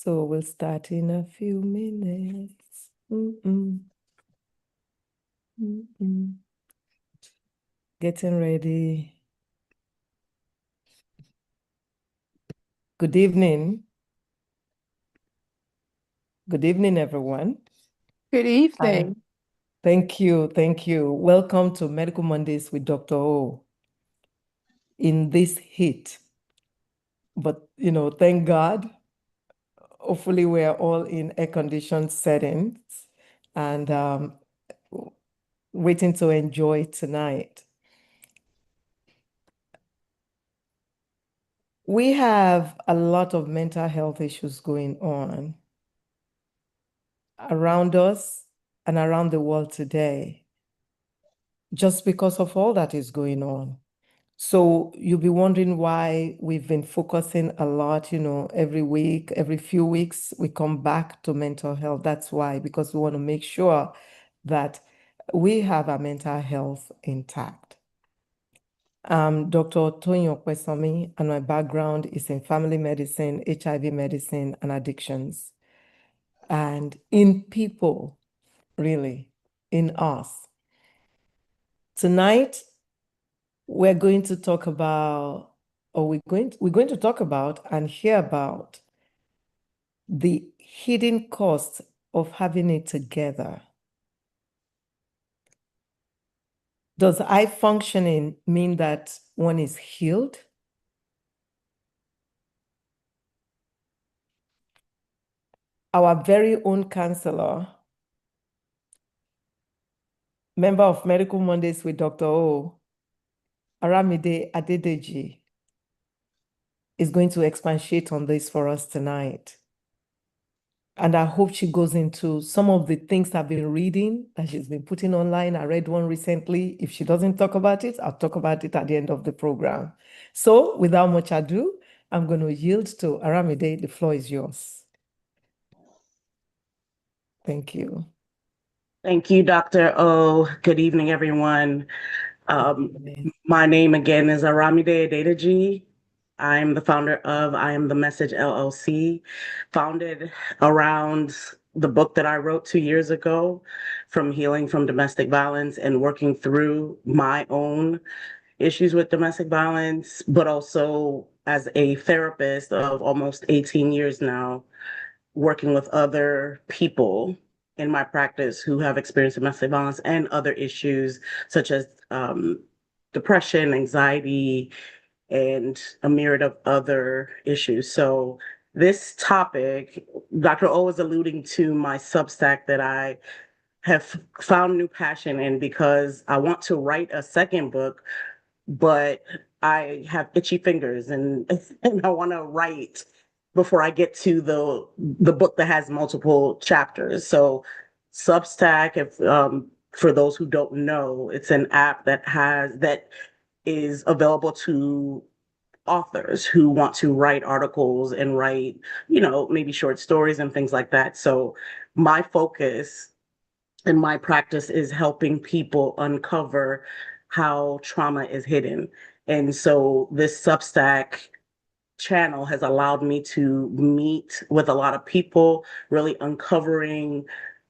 So we'll start in a few minutes. Getting ready. Good evening. Good evening, everyone. Good evening. Thank you. Thank you. Welcome to Medical Mondays with Dr. O in this heat. But, thank God, hopefully we're all in air-conditioned settings and waiting to enjoy tonight. We have a lot of mental health issues going on around us and around the world today, just because of all that is going on. So you'll be wondering why we've been focusing a lot, every week, every few weeks, we come back to mental health. That's why, because we want to make sure that we have our mental health intact. Dr. Tonyo Kwesomi, and my background is in family medicine, HIV medicine, and addictions. And in people, really, in us. Tonight, we're going to talk about, or we're going to talk about and hear about the hidden cost of having it together. Does high functioning mean that one is healed? Our very own counselor, member of Medical Mondays with Dr. O, Aramide Adedeji, is going to expatiate on this for us tonight. And I hope she goes into some of the things I've been reading that she's been putting online. I read one recently. If she doesn't talk about it, I'll talk about it at the end of the program. So without much ado, I'm going to yield to Aramide. The floor is yours. Thank you. Thank you, Dr. O. Good evening, everyone. My name again is Aramide Adedeji. I'm the founder of I Am the Message LLC, founded around the book that I wrote 2 years ago, From Healing from Domestic Violence, and working through my own issues with domestic violence, but also as a therapist of almost 18 years now, working with other people in my practice who have experienced domestic violence and other issues such as depression, anxiety, and a myriad of other issues. So this topic, Dr. O is alluding to my Substack that I have found new passion in because I want to write a second book, but I have itchy fingers and I want to write before I get to the book that has multiple chapters. So Substack, if for those who don't know, it's an app that is available to authors who want to write articles and write, maybe short stories and things like that. So my focus and my practice is helping people uncover how trauma is hidden. And so this Substack channel has allowed me to meet with a lot of people, really uncovering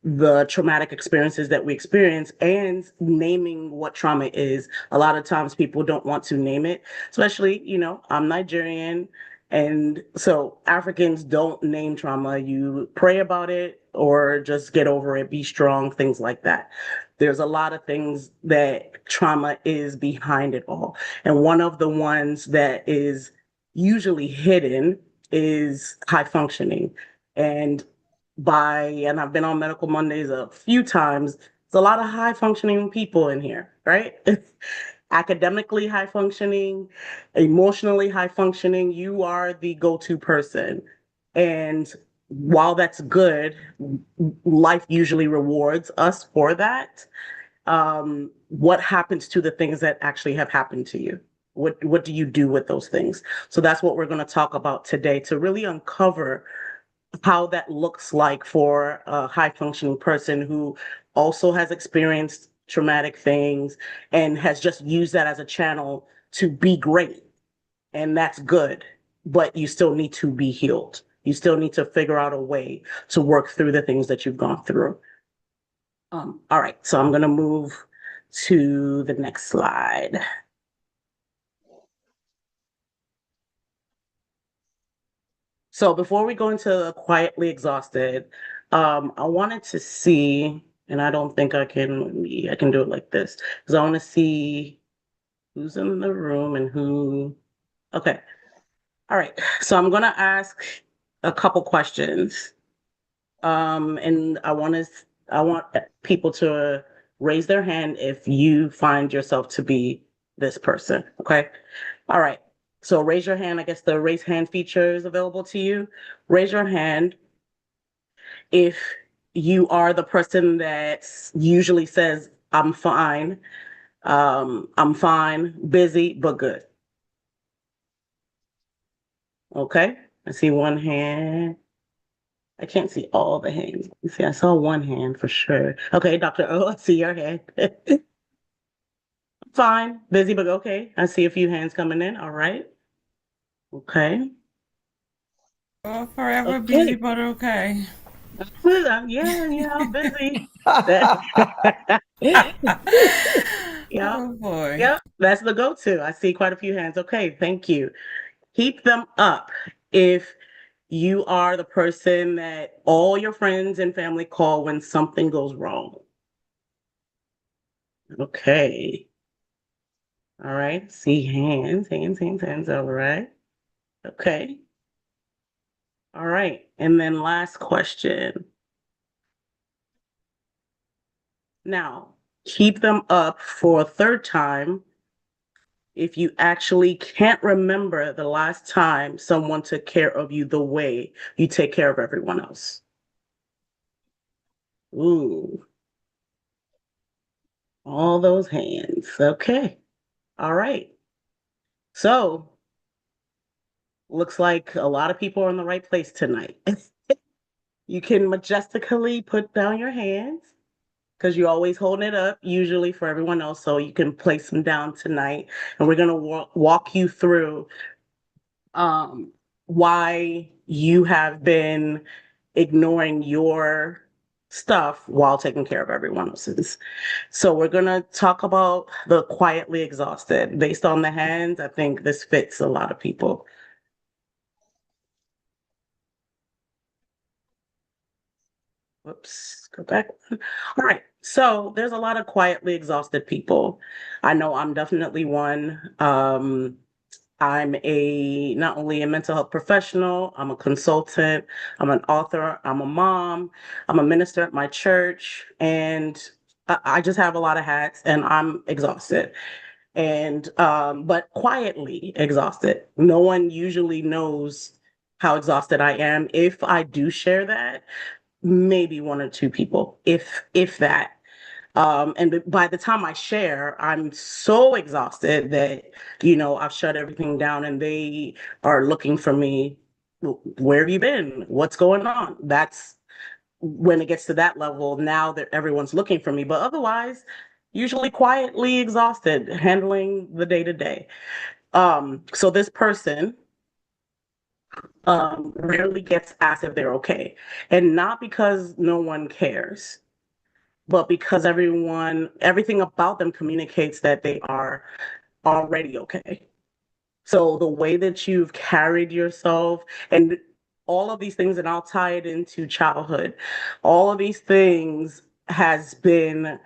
the traumatic experiences that we experience and naming what trauma is. A lot of times people don't want to name it, especially, I'm Nigerian. And so Africans don't name trauma. You pray about it or just get over it, be strong, things like that. There's a lot of things that trauma is behind it all. And one of the ones that is usually hidden is high functioning. And I've been on Medical Mondays a few times, there's a lot of high functioning people in here, right? Academically high functioning, emotionally high functioning, you are the go-to person. And while that's good, life usually rewards us for that. What happens to the things that actually have happened to you? What do you do with those things? So that's what we're going to talk about today, to really uncover how that looks like for a high functioning person who also has experienced traumatic things and has just used that as a channel to be great. And that's good, but you still need to be healed. You still need to figure out a way to work through the things that you've gone through. All right, so I'm going to move to the next slide. So before we go into quietly exhausted, I wanted to see, and I don't think I can do it like this, because I want to see who's in the room and who. Okay. All right. So I'm gonna ask a couple questions. And I want people to raise their hand if you find yourself to be this person. Okay. All right. So raise your hand. I guess the raise hand feature is available to you. Raise your hand if you are the person that usually says, I'm fine, busy, but good. Okay, I see one hand. I can't see all the hands. You see, I saw one hand for sure. Okay, Dr. O, I see your hand. Fine, busy, but okay. I see a few hands coming in. All right. Okay. Oh, forever busy, Okay. but okay. Yeah, I'm busy. Yeah, Oh boy. yeah, that's the go-to. I see quite a few hands. Okay, thank you. Keep them up if you are the person that all your friends and family call when something goes wrong. Okay. All right. See hands. All right. Okay. All right. And then last question. Now, keep them up for a third time if you actually can't remember the last time someone took care of you the way you take care of everyone else. Ooh, all those hands. Okay. All right. So, looks like a lot of people are in the right place tonight. You can majestically put down your hands because you're always holding it up, usually for everyone else. So you can place them down tonight. And we're going to walk you through why you have been ignoring your stuff while taking care of everyone else's. So we're going to talk about the quietly exhausted. Based on the hands, I think this fits a lot of people. Whoops, go back. All right. So there's a lot of quietly exhausted people. I know I'm definitely one. I'm not only a mental health professional, I'm a consultant, I'm an author, I'm a mom, I'm a minister at my church, and I just have a lot of hats and I'm exhausted. And but quietly exhausted. No one usually knows how exhausted I am. If I do share that, maybe one or two people, if that. And by the time I share, I'm so exhausted that, I've shut everything down and they are looking for me. Where have you been? What's going on? That's when it gets to that level. Now that everyone's looking for me, but otherwise, usually quietly exhausted, handling the day to day. So this person rarely gets asked if they're okay, and not because no one cares, but because everything about them communicates that they are already okay. So the way that you've carried yourself and all of these things, and I'll tie it into childhood, all of these things has been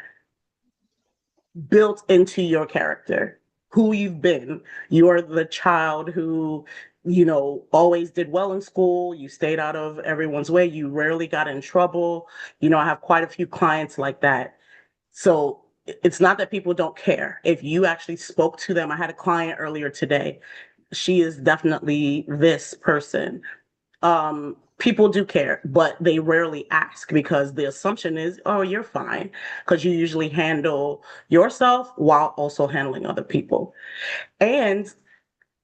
built into your character, who you've been. You're the child who, always did well in school. You stayed out of everyone's way. You rarely got in trouble. I have quite a few clients like that. So it's not that people don't care. If you actually spoke to them, I had a client earlier today. She is definitely this person. People do care, but they rarely ask because the assumption is, oh, you're fine, because you usually handle yourself while also handling other people. And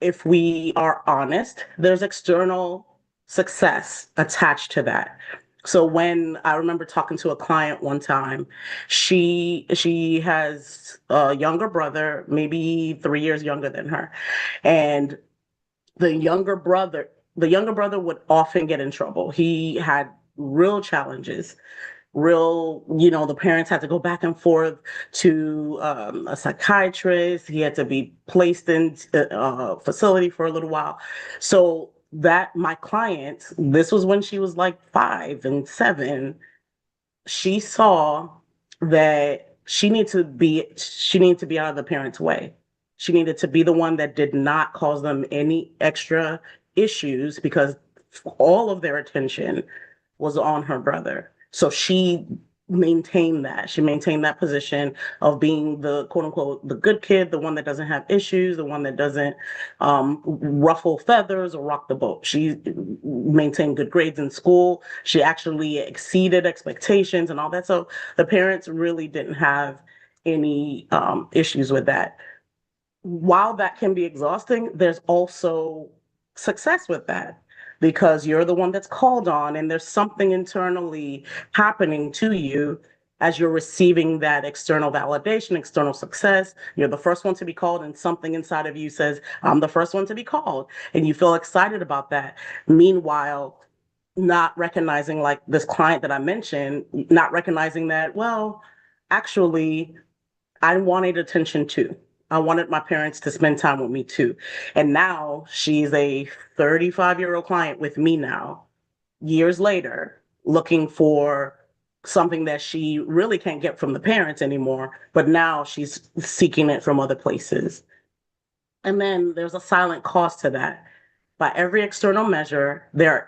if we are honest, there's external success attached to that. So when I remember talking to a client one time, she has a younger brother, maybe 3 years younger than her. And the younger brother the younger brother would often get in trouble. He had real challenges, the parents had to go back and forth to a psychiatrist. He had to be placed in a facility for a little while. So that my client, this was when she was like 5 and 7, she saw that she needed to be out of the parents' way. She needed to be the one that did not cause them any extra issues because all of their attention was on her brother. So she maintained that. She maintained that position of being the quote unquote the good kid, the one that doesn't have issues, the one that doesn't ruffle feathers or rock the boat. She maintained good grades in school. She actually exceeded expectations and all that. So the parents really didn't have any issues with that. While that can be exhausting, there's also success with that because you're the one that's called on and there's something internally happening to you as you're receiving that external validation, external success. You're the first one to be called, and something inside of you says, I'm the first one to be called. And you feel excited about that. Meanwhile, not recognizing, like this client that I mentioned, not recognizing that, well, actually, I wanted attention too. I wanted my parents to spend time with me too. And now she's a 35-year-old client with me now, years later, looking for something that she really can't get from the parents anymore, but now she's seeking it from other places. And then there's a silent cost to that. By every external measure, there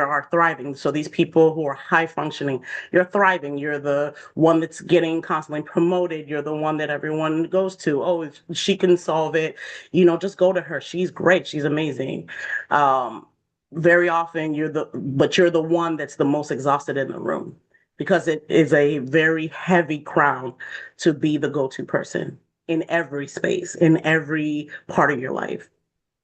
are thriving. So these people who are high functioning, you're thriving. You're the one that's getting constantly promoted. You're the one that everyone goes to. Oh, if she can solve it, just go to her. She's great. She's amazing. Very often you're the one that's the most exhausted in the room because it is a very heavy crown to be the go-to person in every space, in every part of your life.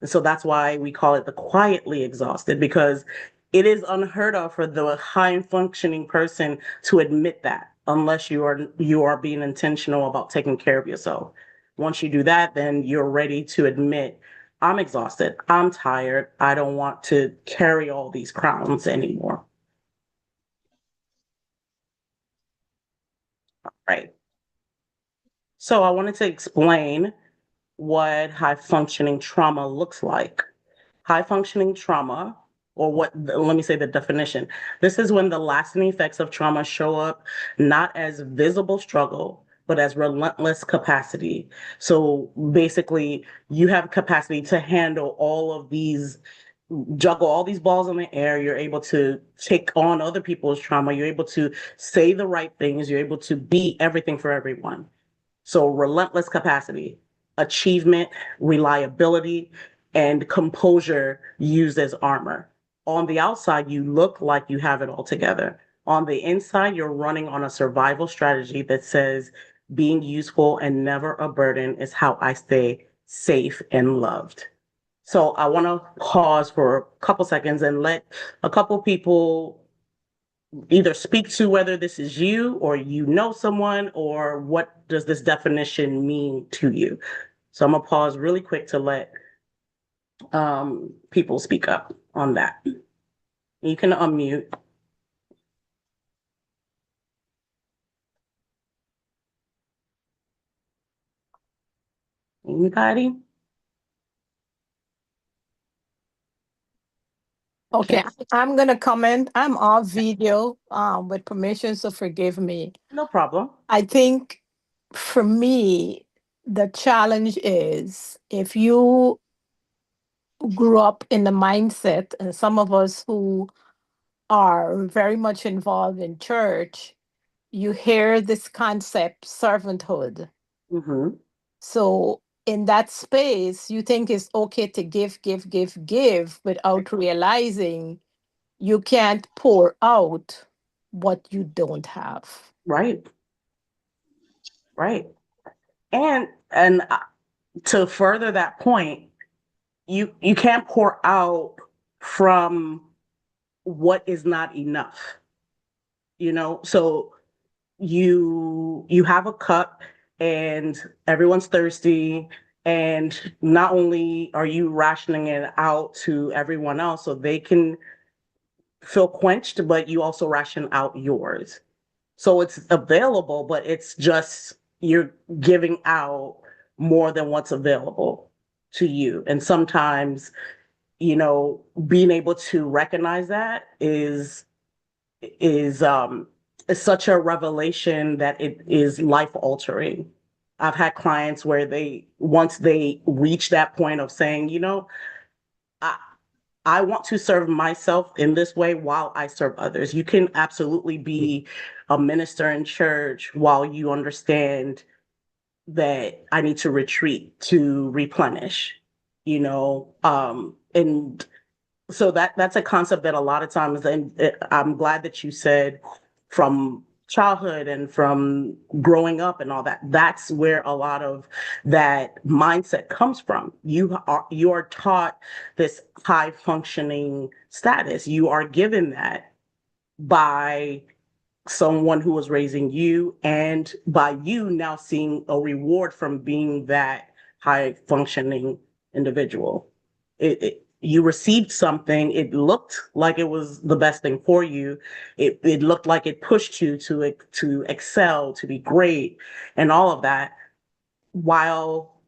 And so that's why we call it the quietly exhausted, because it is unheard of for the high functioning person to admit that unless you are being intentional about taking care of yourself. Once you do that, then you're ready to admit, I'm exhausted, I'm tired, I don't want to carry all these crowns anymore. Right. So I wanted to explain what high functioning trauma looks like. High functioning trauma, or let me say the definition. This is when the lasting effects of trauma show up not as visible struggle, but as relentless capacity. So basically, you have capacity to handle juggle all these balls in the air. You're able to take on other people's trauma. You're able to say the right things. You're able to be everything for everyone. So relentless capacity, achievement, reliability, and composure used as armor. On the outside, you look like you have it all together. On the inside, you're running on a survival strategy that says being useful and never a burden is how I stay safe and loved. So I want to pause for a couple seconds and let a couple people either speak to whether this is you or someone, or what does this definition mean to you. So I'm gonna pause really quick to let people speak up on that. You can unmute. Anybody? Okay, I'm gonna comment. I'm off video with permission, so forgive me. No problem. I think for me, the challenge is if you grew up in the mindset, and some of us who are very much involved in church, you hear this concept, servanthood. Mm-hmm. So in that space, you think it's okay to give, give, give, give without realizing you can't pour out what you don't have. Right. Right. And to further that point, you can't pour out from what is not enough. So you have a cup and everyone's thirsty And not only are you rationing it out to everyone else so they can feel quenched, but you also ration out yours. So it's available, but it's just you're giving out more than what's available to you. And sometimes, being able to recognize that is such a revelation that it is life altering. I've had clients where once they reach that point of saying, I, I want to serve myself in this way while I serve others. You can absolutely be a minister in church while you understand that I need to retreat to replenish, and so that's a concept that a lot of times, and I'm glad that you said from childhood and from growing up and all that, that's where a lot of that mindset comes from. You are taught this high functioning status. You are given that by someone who was raising you and by you now seeing a reward from being that high functioning individual. You received something, it looked like it was the best thing for you. It looked like it pushed you to excel, to be great, and all of that, while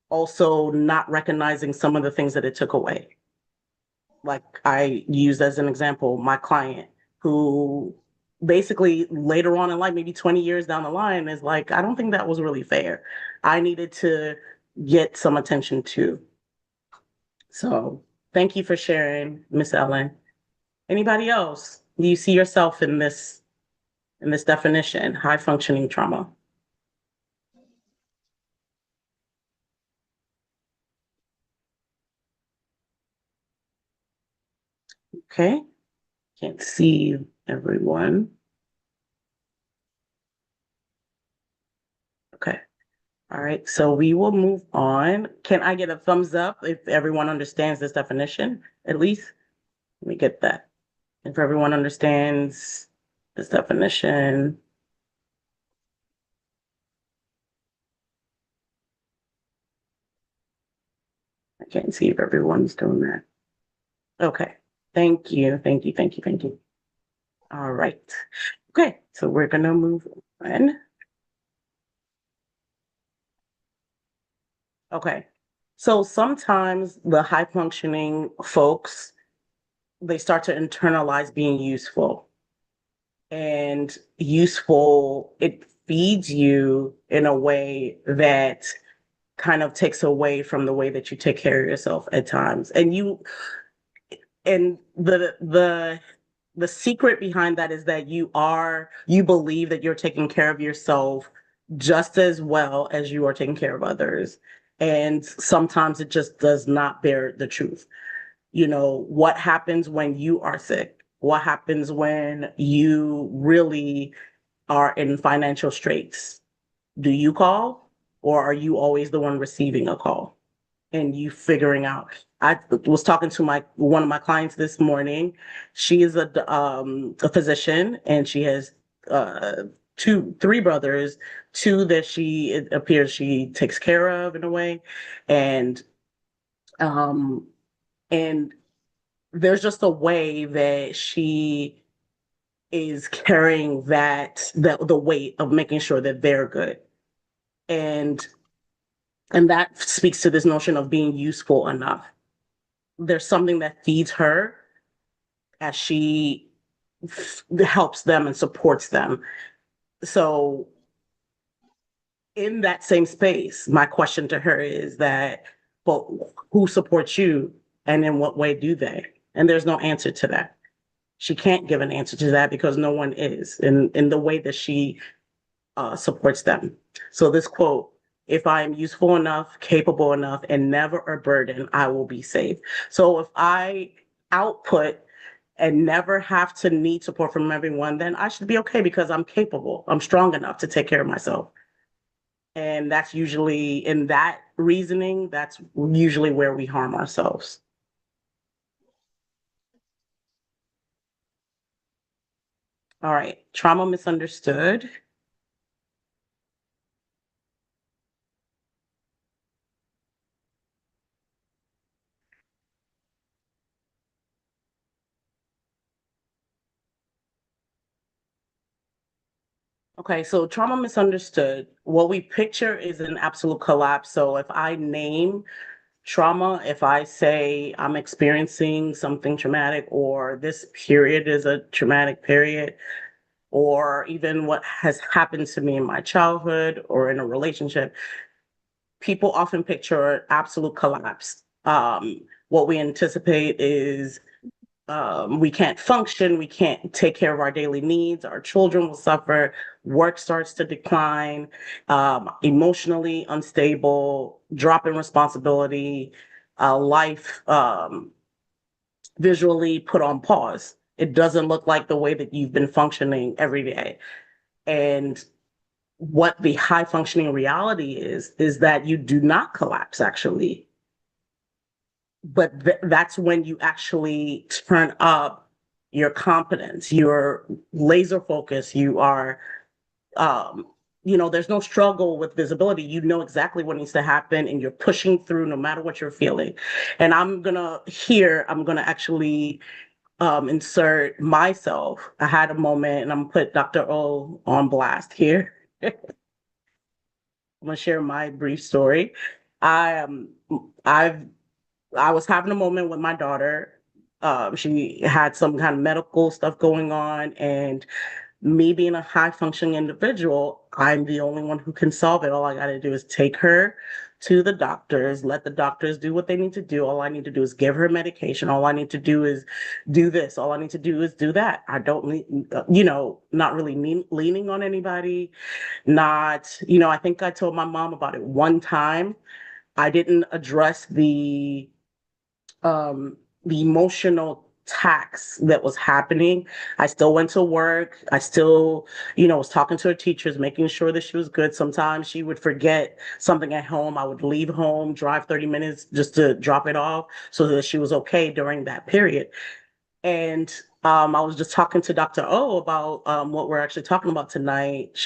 also not recognizing some of the things that it took away. Like I used as an example, my client who basically later on in life, maybe 20 years down the line, is like, I don't think that was really fair. I needed to get some attention too. So thank you for sharing, Miss Ellen. Anybody else? Do you see yourself in this definition, high functioning trauma? Okay, can't see everyone. Okay. All right, so we will move on. Can I get a thumbs up if everyone understands this definition, at least? Let me get that. If everyone understands this definition. I can't see if everyone's doing that. Okay, thank you, thank you, thank you, thank you. All right, okay, so we're gonna move on. Okay, so sometimes the high functioning folks, they start to internalize being useful. And useful, it feeds you in a way that kind of takes away from the way that you take care of yourself at times. And the secret behind that is that you believe that you're taking care of yourself just as well as you are taking care of others. And sometimes it just does not bear the truth. What happens when you are sick? What happens when you really are in financial straits? Do you call, or are you always the one receiving a call and you figuring out? I was talking to one of my clients this morning. She is a physician, and she has three brothers, two that it appears she takes care of in a way, and um and there's just a way that she is carrying the weight of making sure that they're good. And and that speaks to this notion of being useful enough. There's something that feeds her as she helps them and supports them. So in that same space, my question to her is that, well, who supports you and in what way do they? And there's no answer to that. She can't give an answer to that because no one is in the way that she supports them. So this quote, if I am useful enough, capable enough, and never a burden, I will be safe. So if I output and never have to need support from everyone, then I should be okay because I'm capable. I'm strong enough to take care of myself. And that's usually, in that reasoning, that's usually where we harm ourselves. All right, trauma misunderstood. Okay, so trauma misunderstood. What we picture is an absolute collapse. So if I name trauma, if I say I'm experiencing something traumatic or this period is a traumatic period, or even what has happened to me in my childhood or in a relationship, people often picture absolute collapse. What we anticipate is we can't function, we can't take care of our daily needs, our children will suffer, work starts to decline, emotionally unstable, drop in responsibility, life visually put on pause. It doesn't look like the way that you've been functioning every day. And what the high functioning reality is that you do not collapse actually, but that's when you actually turn up your competence, your laser focus, you are um there's no struggle with visibility. You know exactly what needs to happen and you're pushing through no matter what you're feeling. And I'm gonna actually insert myself. I had a moment and I'm gonna put Dr. O on blast here. I'm gonna share my brief story. I I've I was having a moment with my daughter. She had some kind of medical stuff going on, and me being a high functioning individual, I'm the only one who can solve it. All I got to do is take her to the doctors, let the doctors do what they need to do. All I need to do is give her medication. All I need to do is do this. All I need to do is do that. I don't need, not really leaning on anybody. Not, I think I told my mom about it one time. I didn't address um, the emotional tax that was happening. I still went to work. I still, was talking to her teachers, making sure that she was good. Sometimes she would forget something at home. I would leave home, drive 30 minutes just to drop it off so that she was okay during that period. And I was just talking to Dr. O about what we're actually talking about tonight.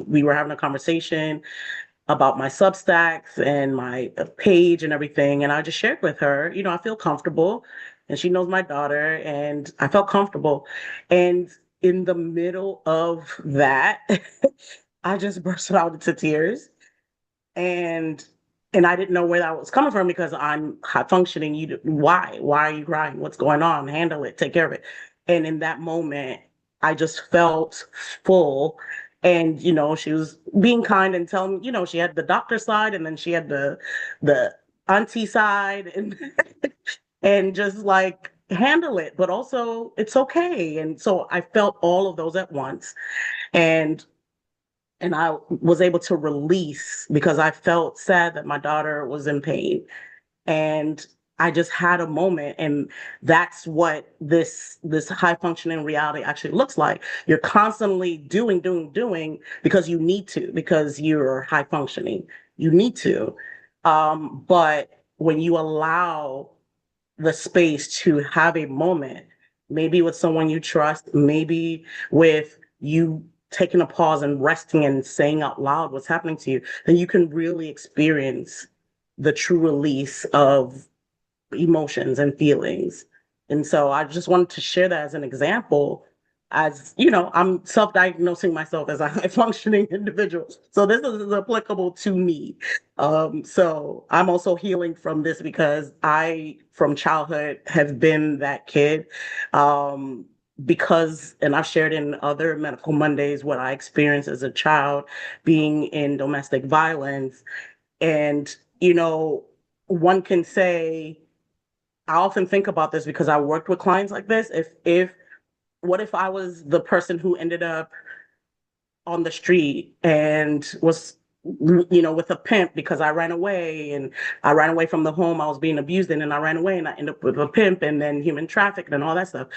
We were having a conversation about my Substacks and my page and everything. And I just shared with her, I feel comfortable. And she knows my daughter, and I felt comfortable. And in the middle of that, I just burst out into tears. And I didn't know where that was coming from because I'm high functioning. Why are you crying? What's going on? Handle it, take care of it. And in that moment, I just felt full. And she was being kind and telling me, she had the doctor side and then she had the auntie side, and and just like handle it, but also it's okay. And so I felt all of those at once. And I was able to release because I felt sad that my daughter was in pain. And I just had a moment, and that's what this high functioning reality actually looks like. You're constantly doing because you need to, because you're high functioning. You need to. But when you allow the space to have a moment, maybe with someone you trust, maybe with you taking a pause and resting and saying out loud what's happening to you, then you can really experience the true release of emotions and feelings. And so I just wanted to share that as an example. As I'm self-diagnosing myself as a high functioning individual. So this is applicable to me. So I'm also healing from this because I, from childhood, have been that kid. Because, and I've shared in other Medical Mondays what I experienced as a child being in domestic violence. And, one can say, I often think about this because I worked with clients like this. What if I was the person who ended up on the street and was, with a pimp because I ran away, and I ran away from the home I was being abused in, and I ran away and I ended up with a pimp and then human trafficked and all that stuff.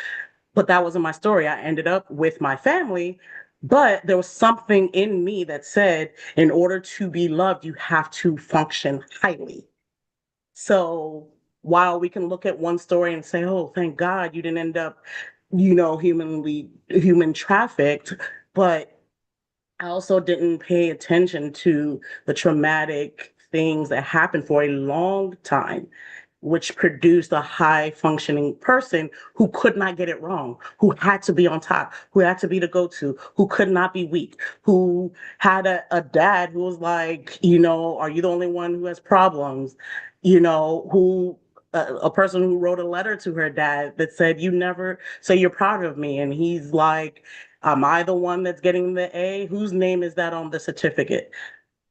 But that wasn't my story. I ended up with my family, but there was something in me that said, in order to be loved, you have to function highly. So while we can look at one story and say, oh, thank God you didn't end up, human trafficked, but I also didn't pay attention to the traumatic things that happened for a long time. which produced a high functioning person who could not get it wrong, who had to be on top, who had to be the go-to, who could not be weak, who had a dad who was like, are you the only one who has problems? Who a person who wrote a letter to her dad that said, you never say you're proud of me. And he's like, am I the one that's getting the A? Whose name is that on the certificate?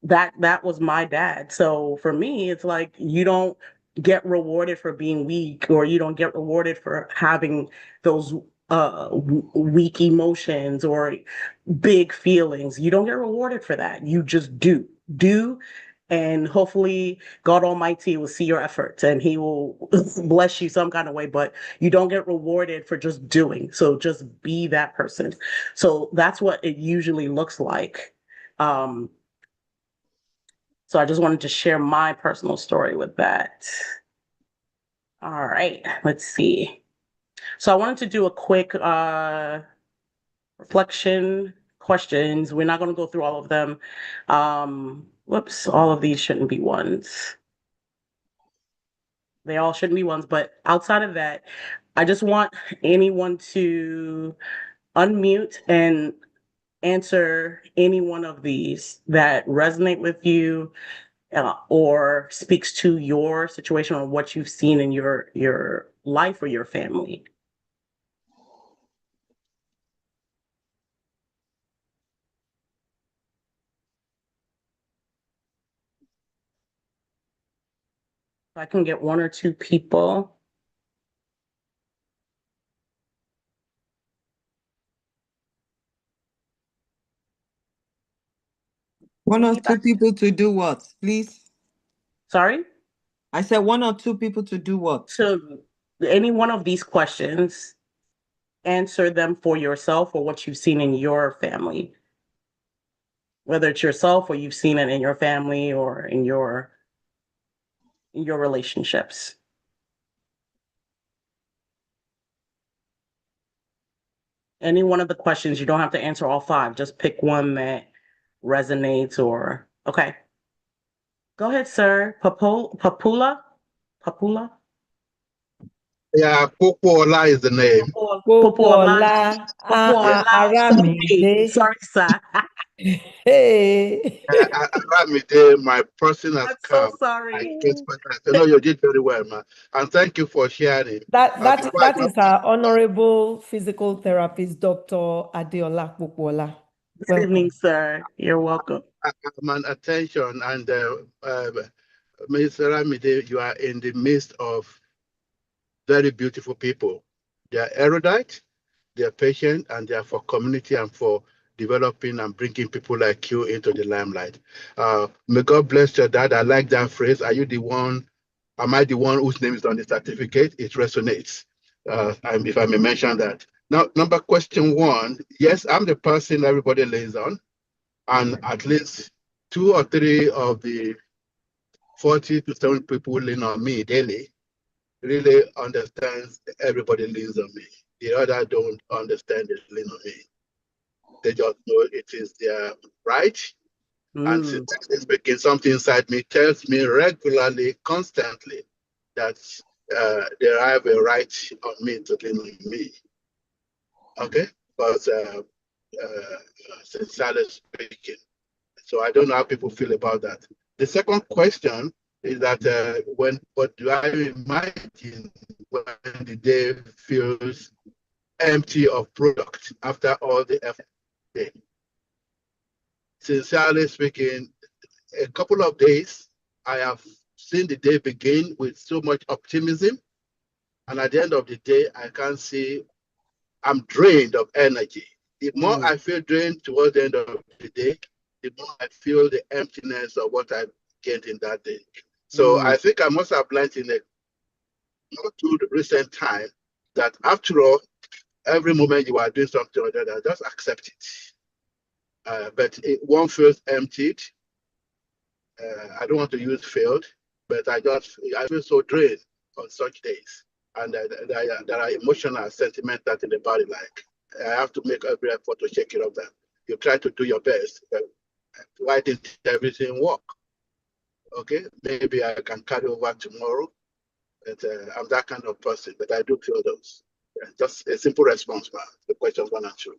That was my dad. So for me, it's like, you don't get rewarded for being weak, or you don't get rewarded for having those weak emotions or big feelings. You don't get rewarded for that. You just do, and hopefully God Almighty will see your efforts and he will bless you some kind of way, but you don't get rewarded for just doing. So just be that person. So that's what it usually looks like. So I just wanted to share my personal story with that. All right, let's see. So I wanted to do a quick reflection questions. We're not going to go through all of them. Whoops, all of these shouldn't be ones. They all shouldn't be ones, but outside of that, I just want anyone to unmute and answer any one of these that resonate with you, or speaks to your situation or what you've seen in your life or your family. If I can get one or two people. One or two people to do what, please? Sorry? I said one or two people to do what? So any one of these questions, answer them for yourself or what you've seen in your family. Whether it's yourself or you've seen it in your family or in your relationships. Any one of the questions, you don't have to answer all five. Just pick one that resonates or, okay. Go ahead, sir. Papula? Yeah, Popola is the name. Popola Sorry, Aramide. sir. Hey. Aramide, my person has I'm so come. I sorry. guess, but I know you did very well, man. And thank you for sharing. That is our honorable physical therapist, Dr. Adeola Popola. Good evening, sir. You're welcome. I'm on attention, and Ms. Aramide, you are in the midst of very beautiful people. They are erudite, they are patient, and they are for community and for developing and bringing people like you into the limelight. May God bless your dad. I like that phrase. Are you the one? Am I the one whose name is on the certificate? It resonates. If I may mention that. Now, question one. Yes, I'm the person everybody lays on, and at least 2 or 3 of the 40 to 70 people lean on me daily really understands everybody leans on me. The other don't understand they lean on me. They just know it is their right. And since it's speaking, something inside me tells me regularly, constantly, that they have a right on me to lean on me. Okay? But sincerely speaking. So I don't know how people feel about that. The second question is that what do I imagine when the day feels empty of product after all the effort? Sincerely speaking, a couple of days, I have seen the day begin with so much optimism. And at the end of the day, I can see I'm drained of energy. The more I feel drained towards the end of the day, the more I feel the emptiness of what I gained in that day. So I think I must have learned in a not too recent time that after all, every moment you are doing something or the other, just accept it. But one feels emptied. I don't want to use failed, but I feel so drained on such days. And there are emotional sentiments that in the body like. I have to make every effort to shake it off that. You try to do your best, but why didn't everything work? Okay, maybe I can carry over tomorrow And, I'm that kind of person, but I do feel those. Yeah, just a simple response, man. The questions 1 and 2.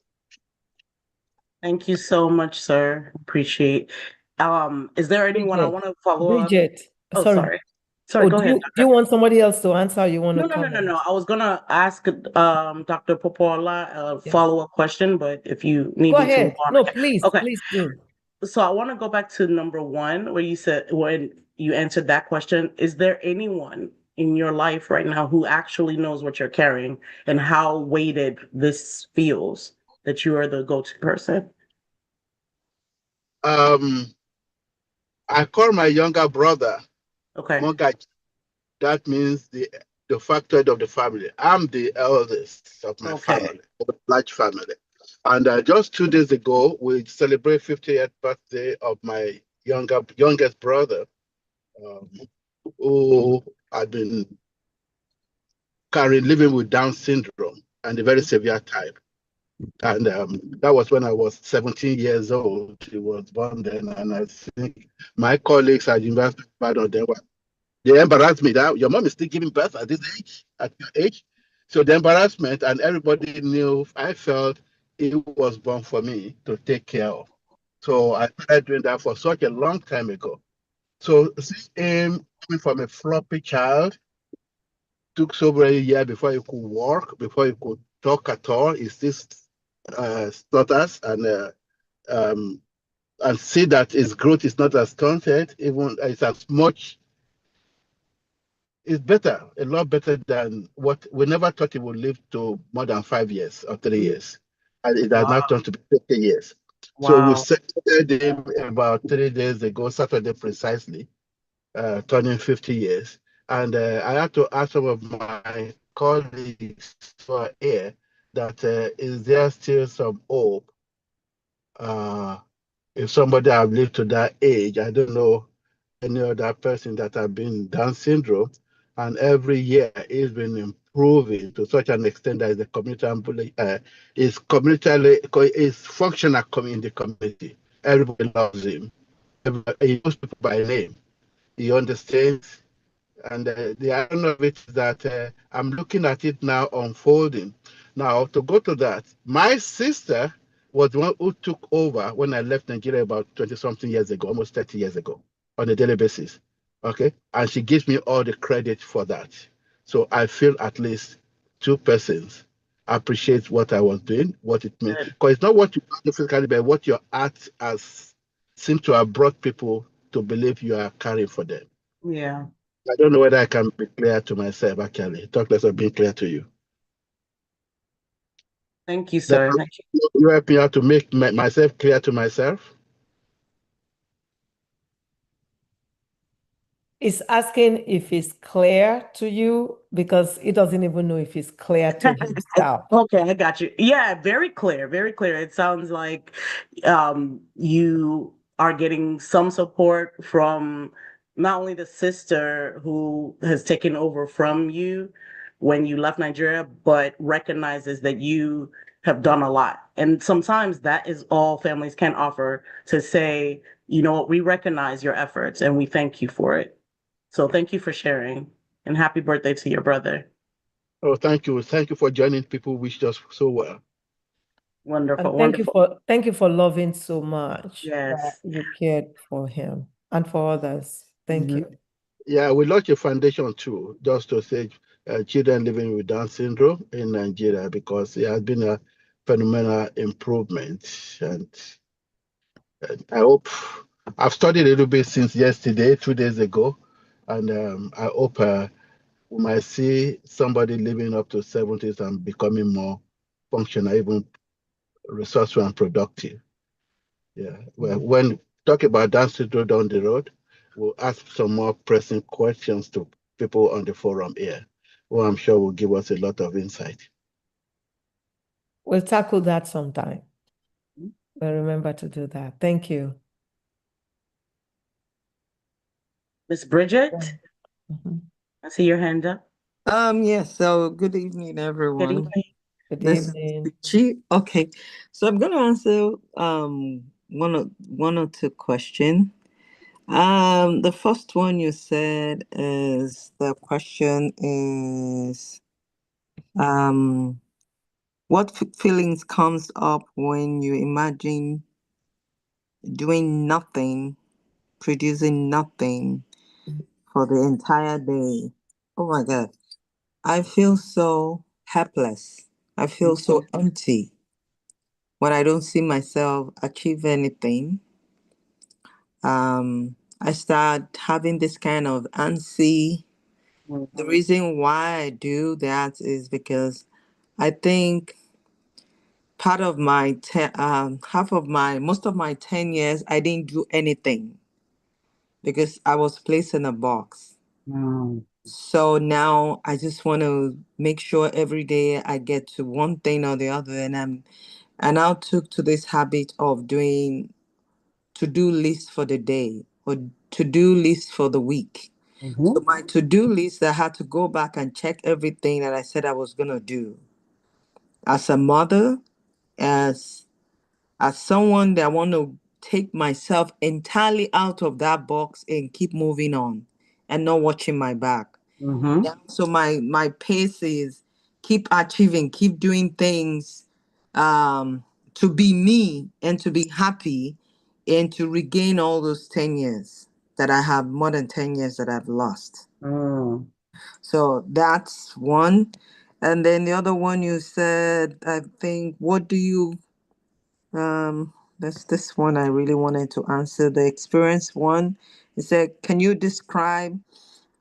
Thank you so much, sir. Appreciate. Is there anyone I Bridget, want to follow up? Bridget, Oh, sorry. sorry. Sorry, Oh, go ahead, do you want somebody else to answer or you want to No. comment? I was gonna ask Dr. Popola a Yeah. follow-up question, but if you need Go me to move ahead. on, No, I can. please, Okay. please do. So I want to go back to number one, where you said when you answered that question, is there anyone in your life right now who actually knows what you're carrying and how weighted this feels that you are the go-to person? I call my younger brother Okay. Mogaj. That means the factoid of the family. I'm the eldest of my Okay. family, of a large family. And just 2 days ago, we celebrate 50th birthday of my youngest brother, um, who had been living with Down syndrome and a very severe type. And that was when I was 17 years old. He was born then, and I think my colleagues at University of Ibadan, they embarrassed me that your mom is still giving birth at this age, at your age. So the embarrassment, and everybody knew, I felt it was born for me to take care of. So I started doing that for such a long time ago. So seeing him coming from a floppy child, took so many years before he could walk, before he could talk at all. He still stutters, and see that his growth is not as stunted, even it's as much. It's better, a lot better than what we never thought he would live to more than 5 years or 3 years. And it has Wow. now turned to be 50 years. So we Wow. celebrated him about 3 days ago, Saturday precisely, turning 50 years. And I had to ask some of my colleagues for here that is there still some hope? If somebody have lived to that age, I don't know any other person that have been Down syndrome, and every year he's been improving to such an extent that the community is functional in the community. Everybody loves him. He knows people by name. He understands. And the irony of it is that I'm looking at it now unfolding. Now, to go to that, my sister was the one who took over when I left Nigeria about 20 something years ago, almost 30 years ago, on a daily basis. Okay. And she gives me all the credit for that. So I feel at least two persons appreciate what I was doing, what it means. Because it's not what you do physically, but what your art has seems to have brought people to believe you are caring for them. Yeah. I don't know whether I can be clear to myself, actually. Talk less of being clear to you. Thank you, sir. Thank you. You help me out to make myself clear to myself. He's asking if it's clear to you because he doesn't even know if it's clear to himself. Okay, I got you. Yeah, very clear, very clear. It sounds like you are getting some support from not only the sister who has taken over from you when you left Nigeria, but recognizes that you have done a lot. And sometimes that is all families can offer, to say, you know what, we recognize your efforts and we thank you for it. So thank you for sharing, and happy birthday to your brother. Oh, thank you. Thank you for joining. People wish us so well. Wonderful, And wonderful. thank you for loving so much that Yes. you cared for him and for others. Thank Mhm. you. Yeah, we launched a foundation too, just to save children living with Down syndrome in Nigeria, because it has been a phenomenal improvement. And I hope I've studied a little bit since yesterday, 2 days ago, and I hope we might see somebody living up to 70s and becoming more functional, even resourceful and productive. Yeah. Well, when talk about Down syndrome down the road, we'll ask some more pressing questions to people on the forum here, who I'm sure will give us a lot of insight. We'll tackle that sometime. But remember to do that. Thank you. Miss Bridget, I see your hand up. Yes, so good evening, Good everyone. evening. Good This is evening. Chi. Okay, so I'm gonna answer one or two questions. The first one you said is the question is what feelings comes up when you imagine doing nothing, producing nothing for the entire day? Oh my God. I feel so helpless. I feel so empty when I don't see myself achieve anything. I start having this kind of anxiety. The reason why I do that is because I think part of my most of my 10 years, I didn't do anything because I was placed in a box. Mm. So now I just want to make sure every day I get to one thing or the other, and I now took to this habit of doing to-do list for the day or to-do list for the week. So my to-do list, I had to go back and check everything that I said I was gonna do. As a mother, as someone that want to take myself entirely out of that box and keep moving on and not watching my back. Yeah. So my pace is keep achieving, keep doing things to be me and to be happy and to regain all those 10 years that I have, more than 10 years that I've lost. So that's one. And then the other one you said, I think, what do you that's this one I really wanted to answer. The experience one. It said, can you describe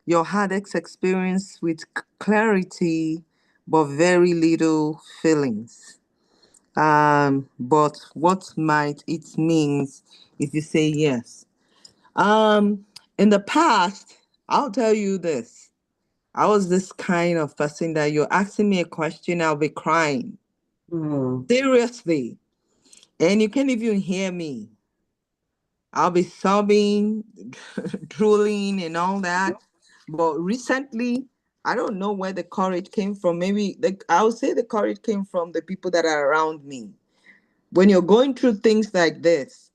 your headaches experience with clarity but very little feelings? But what might it means if you say yes? In the past, I'll tell you this. I was this kind of person that you're asking me a question, I'll be crying. Seriously. And you can't even hear me. I'll be sobbing, drooling, and all that. But recently, I don't know where the courage came from. Maybe I would say the courage came from the people that are around me. When you're going through things like this,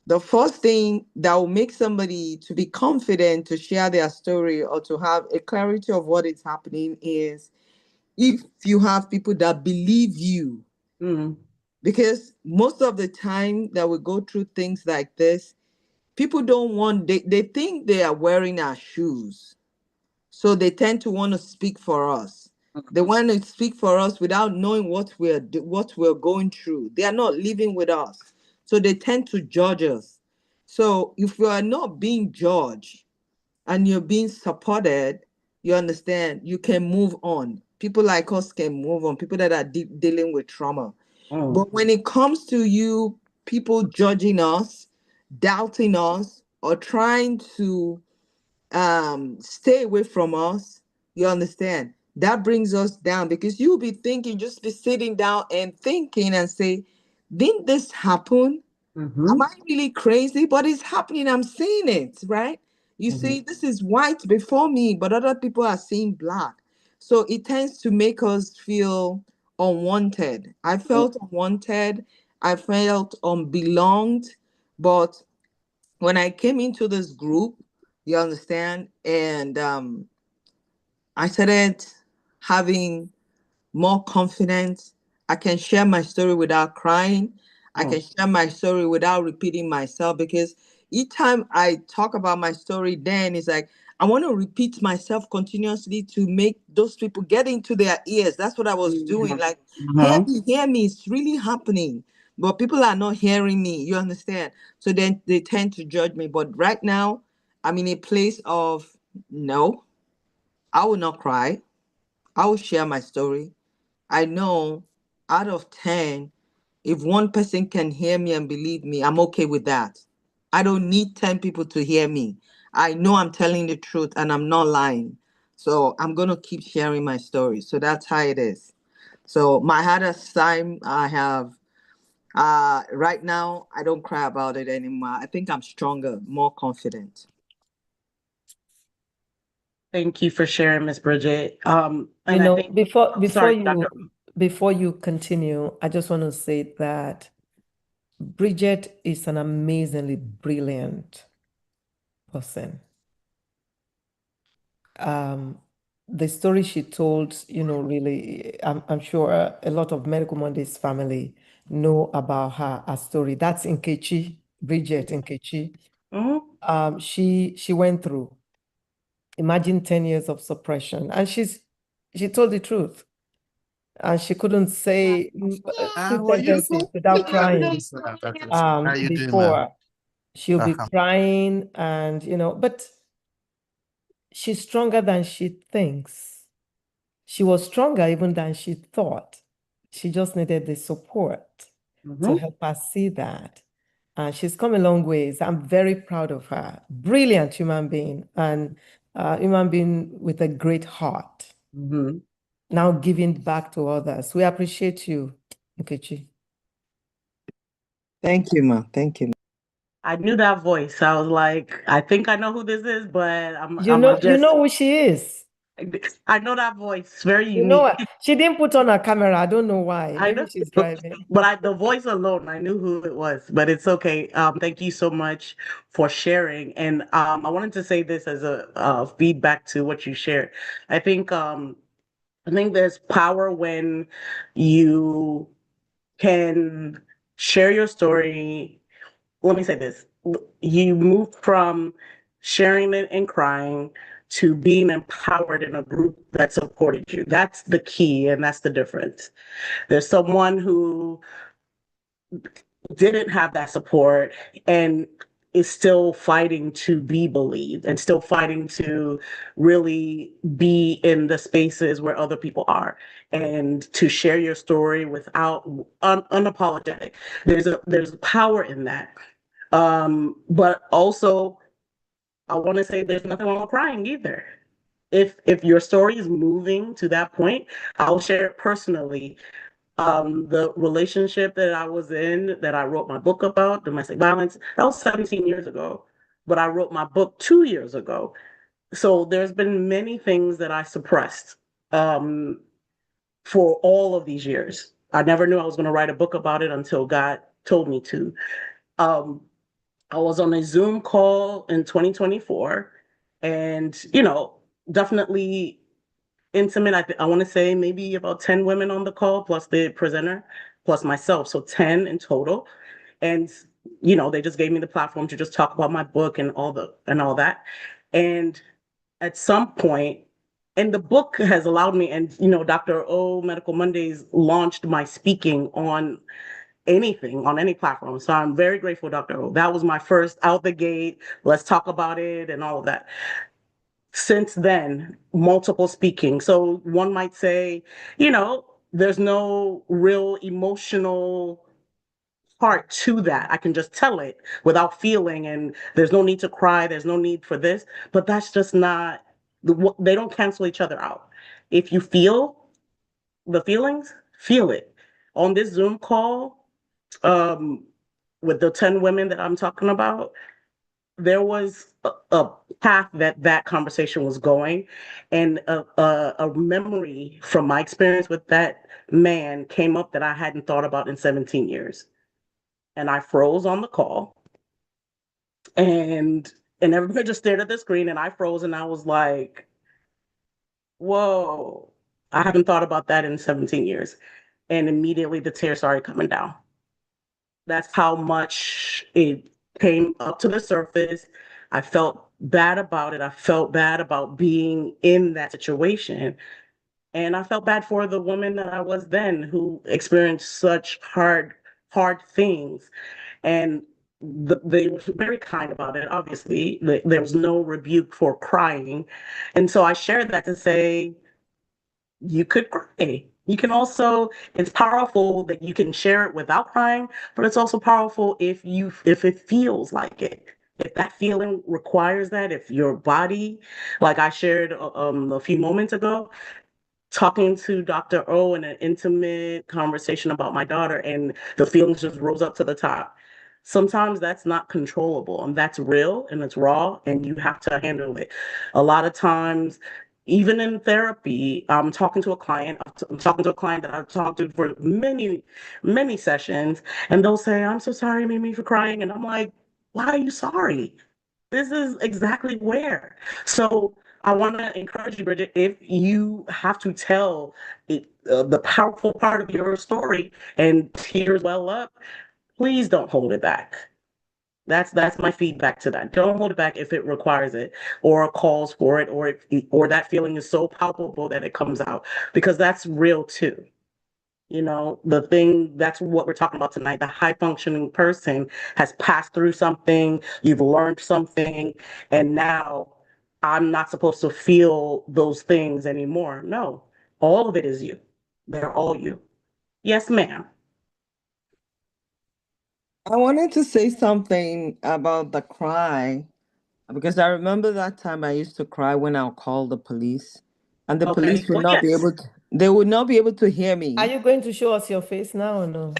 the first thing that will make somebody to be confident to share their story or to have a clarity of what is happening is if you have people that believe you. Because most of the time that we go through things like this, people don't want, they think they are wearing our shoes. So they tend to want to speak for us. They want to speak for us without knowing what we're going through. They are not living with us. So they tend to judge us. So if you are not being judged and you're being supported, you understand, you can move on. People like us can move on, people that are dealing with trauma. But when it comes to you, people judging us, doubting us, or trying to stay away from us, you understand, that brings us down because you'll be thinking, just be sitting down and thinking and say, didn't this happen? Am I really crazy? But it's happening. I'm seeing it, right? You see, this is white before me, but other people are seeing black. So it tends to make us feel unwanted. I felt unwanted. I felt unbelonged. But when I came into this group, you understand, and I started having more confidence. I can share my story without crying. I can share my story without repeating myself because each time I talk about my story, then it's like I want to repeat myself continuously to make those people get into their ears. That's what I was doing. Like, hear me, it's really happening. But people are not hearing me, you understand? So then they tend to judge me. But right now, I'm in a place of no, I will not cry. I will share my story. I know out of 10, if one person can hear me and believe me, I'm okay with that. I don't need 10 people to hear me. I know I'm telling the truth and I'm not lying. So I'm going to keep sharing my story. So that's how it is. So my hardest time I have right now, I don't cry about it anymore. I think I'm stronger, more confident. Thank you for sharing, Miss Bridget. And You I know, think, before Dr. you continue, I just want to say that Bridget is an amazingly brilliant person. The story she told, really, I'm sure a lot of Medical Mondays family know about her story. That's Nkechi, Bridget Nkechi. Mhm. She went through, imagine 10 years of suppression, and she told the truth. And she couldn't say two sentences without crying. How you doing, ma'am? Before she'll be crying, and but she's stronger than she thinks. She was stronger even than she thought. She just needed the support to help her see that. And she's come a long ways. I'm very proud of her. Brilliant human being, and human being with a great heart. Mhm. Now giving back to others. We appreciate you, Nkechi. Thank you, ma. Thank you. I knew that voice. I was like, I think I know who this is, but You I'm know just, who she is. I know that voice. It's very You know unique. her. She didn't put on her camera. I don't know why. I Maybe know, she's driving. but the voice alone, I knew who it was. But it's okay. Thank you so much for sharing. And I wanted to say this as a feedback to what you shared. I think I think there's power when you can share your story. Let me say this. You move from sharing it and crying to being empowered in a group that supported you. That's the key, and that's the difference. There's someone who didn't have that support and is still fighting to be believed and still fighting to really be in the spaces where other people are and to share your story without unapologetic. There's power in that. But also I want to say there's nothing wrong with crying either. If your story is moving to that point, I'll share it personally. The relationship that I was in, that I wrote my book about, domestic violence, that was 17 years ago. But I wrote my book 2 years ago. So there's been many things that I suppressed um, for all of these years. I never knew I was going to write a book about it until God told me to. Um, I was on a Zoom call in 2024 and, definitely intimate. I want to say maybe about 10 women on the call, plus the presenter, plus myself. So 10 in total. And, they just gave me the platform to just talk about my book and all that. And at some point, and the book has allowed me, and, Dr. O Medical Mondays launched my speaking on anything, on any platform. So I'm very grateful, Dr. O. That was my first out the gate. Let's talk about it and all of that. Since then, multiple speaking. So one might say, there's no real emotional part to that. I can just tell it without feeling, and there's no need to cry. There's no need for this. But that's just not, they don't cancel each other out. If you feel the feelings, feel it. On this Zoom call, um, with the 10 women that I'm talking about, there was a path that conversation was going, and a memory from my experience with that man came up that I hadn't thought about in 17 years. And I froze on the call, and everybody just stared at the screen, and I froze, and I was like, whoa, I haven't thought about that in 17 years. And immediately the tears started coming down. That's how much it came up to the surface. I felt bad about it. I felt bad about being in that situation. And I felt bad for the woman that I was then who experienced such hard things. And they were very kind about it, obviously. There was no rebuke for crying. And so I shared that to say, you could cry. You can also, it's powerful that you can share it without crying, but it's also powerful if it feels like it. If that feeling requires that, if your body, like I shared a few moments ago, talking to Dr. O in an intimate conversation about my daughter, and the feelings just rose up to the top. Sometimes that's not controllable, and that's real and it's raw, and you have to handle it. A lot of times, even in therapy, I'm talking to a client, that I've talked to for many, many sessions, and they'll say, I'm so sorry, Mimi, for crying. And I'm like, why are you sorry? This is exactly where. So I want to encourage you, Bridget, if you have to tell the powerful part of your story and tears well up, please don't hold it back. That's my feedback to that. Don't hold it back if it requires it or calls for it, or that feeling is so palpable that it comes out, because that's real too. The thing, that's what we're talking about tonight. The high functioning person has passed through something, you've learned something, and now I'm not supposed to feel those things anymore. No, all of it is you. They're all you. Yes, ma'am. I wanted to say something about the cry because I remember that time I used to cry when I'll call the police, and the Okay. police would Well, not be yes, able to, they would not be able to hear Are me. you going to show us your face now or no?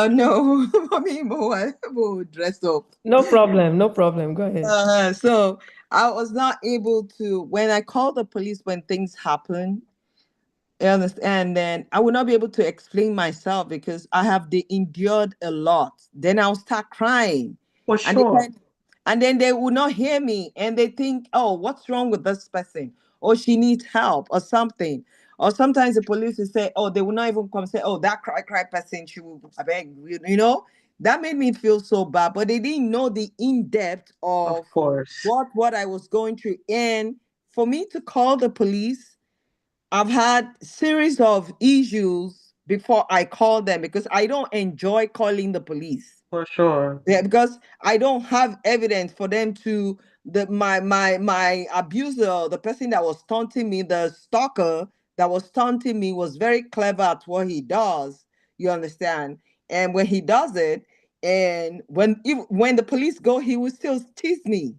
No, I mean, I will dress up. No problem. No problem. Go ahead. So I was not able to, when I called the police when things happen, you understand, and then I will not be able to explain myself because I have endured a lot. Then I'll start crying. for And they sure. can, and then they will not hear me and they think, oh, what's wrong with this person? Or she needs help or something. Or sometimes the police will say, oh, they will not even come say, oh, that cry person, she will I beg that made me feel so bad. But they didn't know the in-depth Of of course. what I was going through. And for me to call the police, I've had series of issues before I call them because I don't enjoy calling the police. For sure. Yeah, because I don't have evidence for them to my abuser, the person that was taunting me, the stalker that was taunting me was very clever at what he does. You understand? And when he does it, and when the police go, he will still tease me.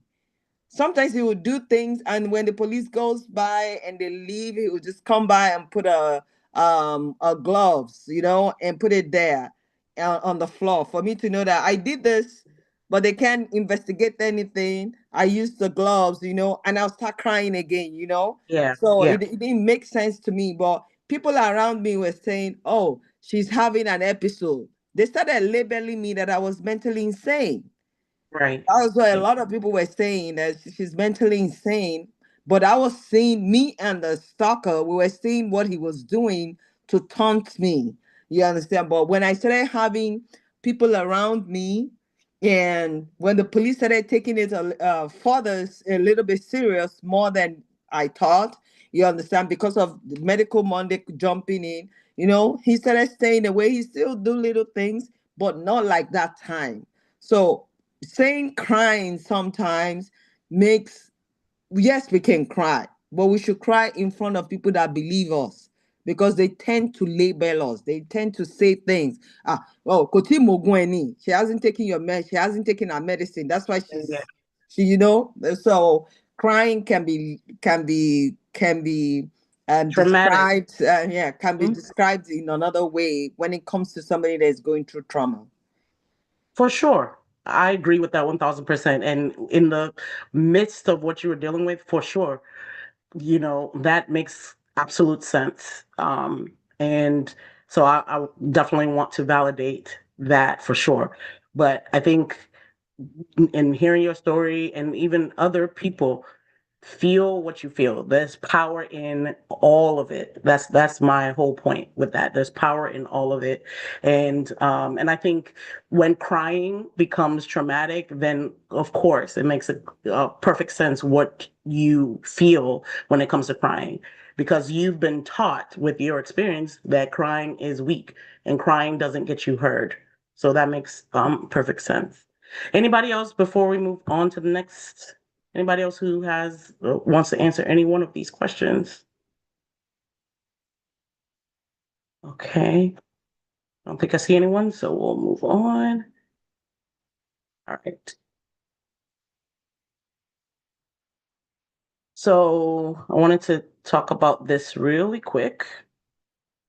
Sometimes he would do things, and when the police goes by and they leave, he would just come by and put a gloves, and put it there on the floor for me to know that I did this, but they can't investigate anything. I used the gloves, and I'll start crying again. Yeah. So Yeah. it didn't make sense to me, but people around me were saying, "Oh, she's having an episode." They started labeling me that I was mentally insane. Right. That was what a Right. lot of people were saying, that she's mentally insane. But I was seeing me and the stalker, we were seeing what he was doing to taunt me. You understand? But when I started having people around me, and when the police started taking it further, a little bit serious, more than I thought, you understand, because of the medical Monday jumping in, he started staying away. He still do little things, but not like that time. So saying crying sometimes makes, yes, we can cry, but we should cry in front of people that believe us, because they tend to label us. They tend to say things. Oh, Koti Mogweni, she hasn't taken she hasn't taken her medicine. That's why Yeah. so crying can be Traumatic. described, yeah, can be Mhm. described in another way when it comes to somebody that's going through trauma. For sure. I agree with that 1000%. And in the midst of what you were dealing with, for sure, that makes absolute sense. And so I definitely want to validate that for sure. But I think in hearing your story, and even other people feel what you feel, there's power in all of it. That's my whole point with that. There's power in all of it. And I think when crying becomes traumatic, then of course it makes a perfect sense what you feel when it comes to crying, because you've been taught with your experience that crying is weak and crying doesn't get you heard. So that makes perfect sense. Anybody else before we move on to the next? Anybody else who has wants to answer any one of these questions? Okay, I don't think I see anyone, so we'll move on. All right. So I wanted to talk about this really quick.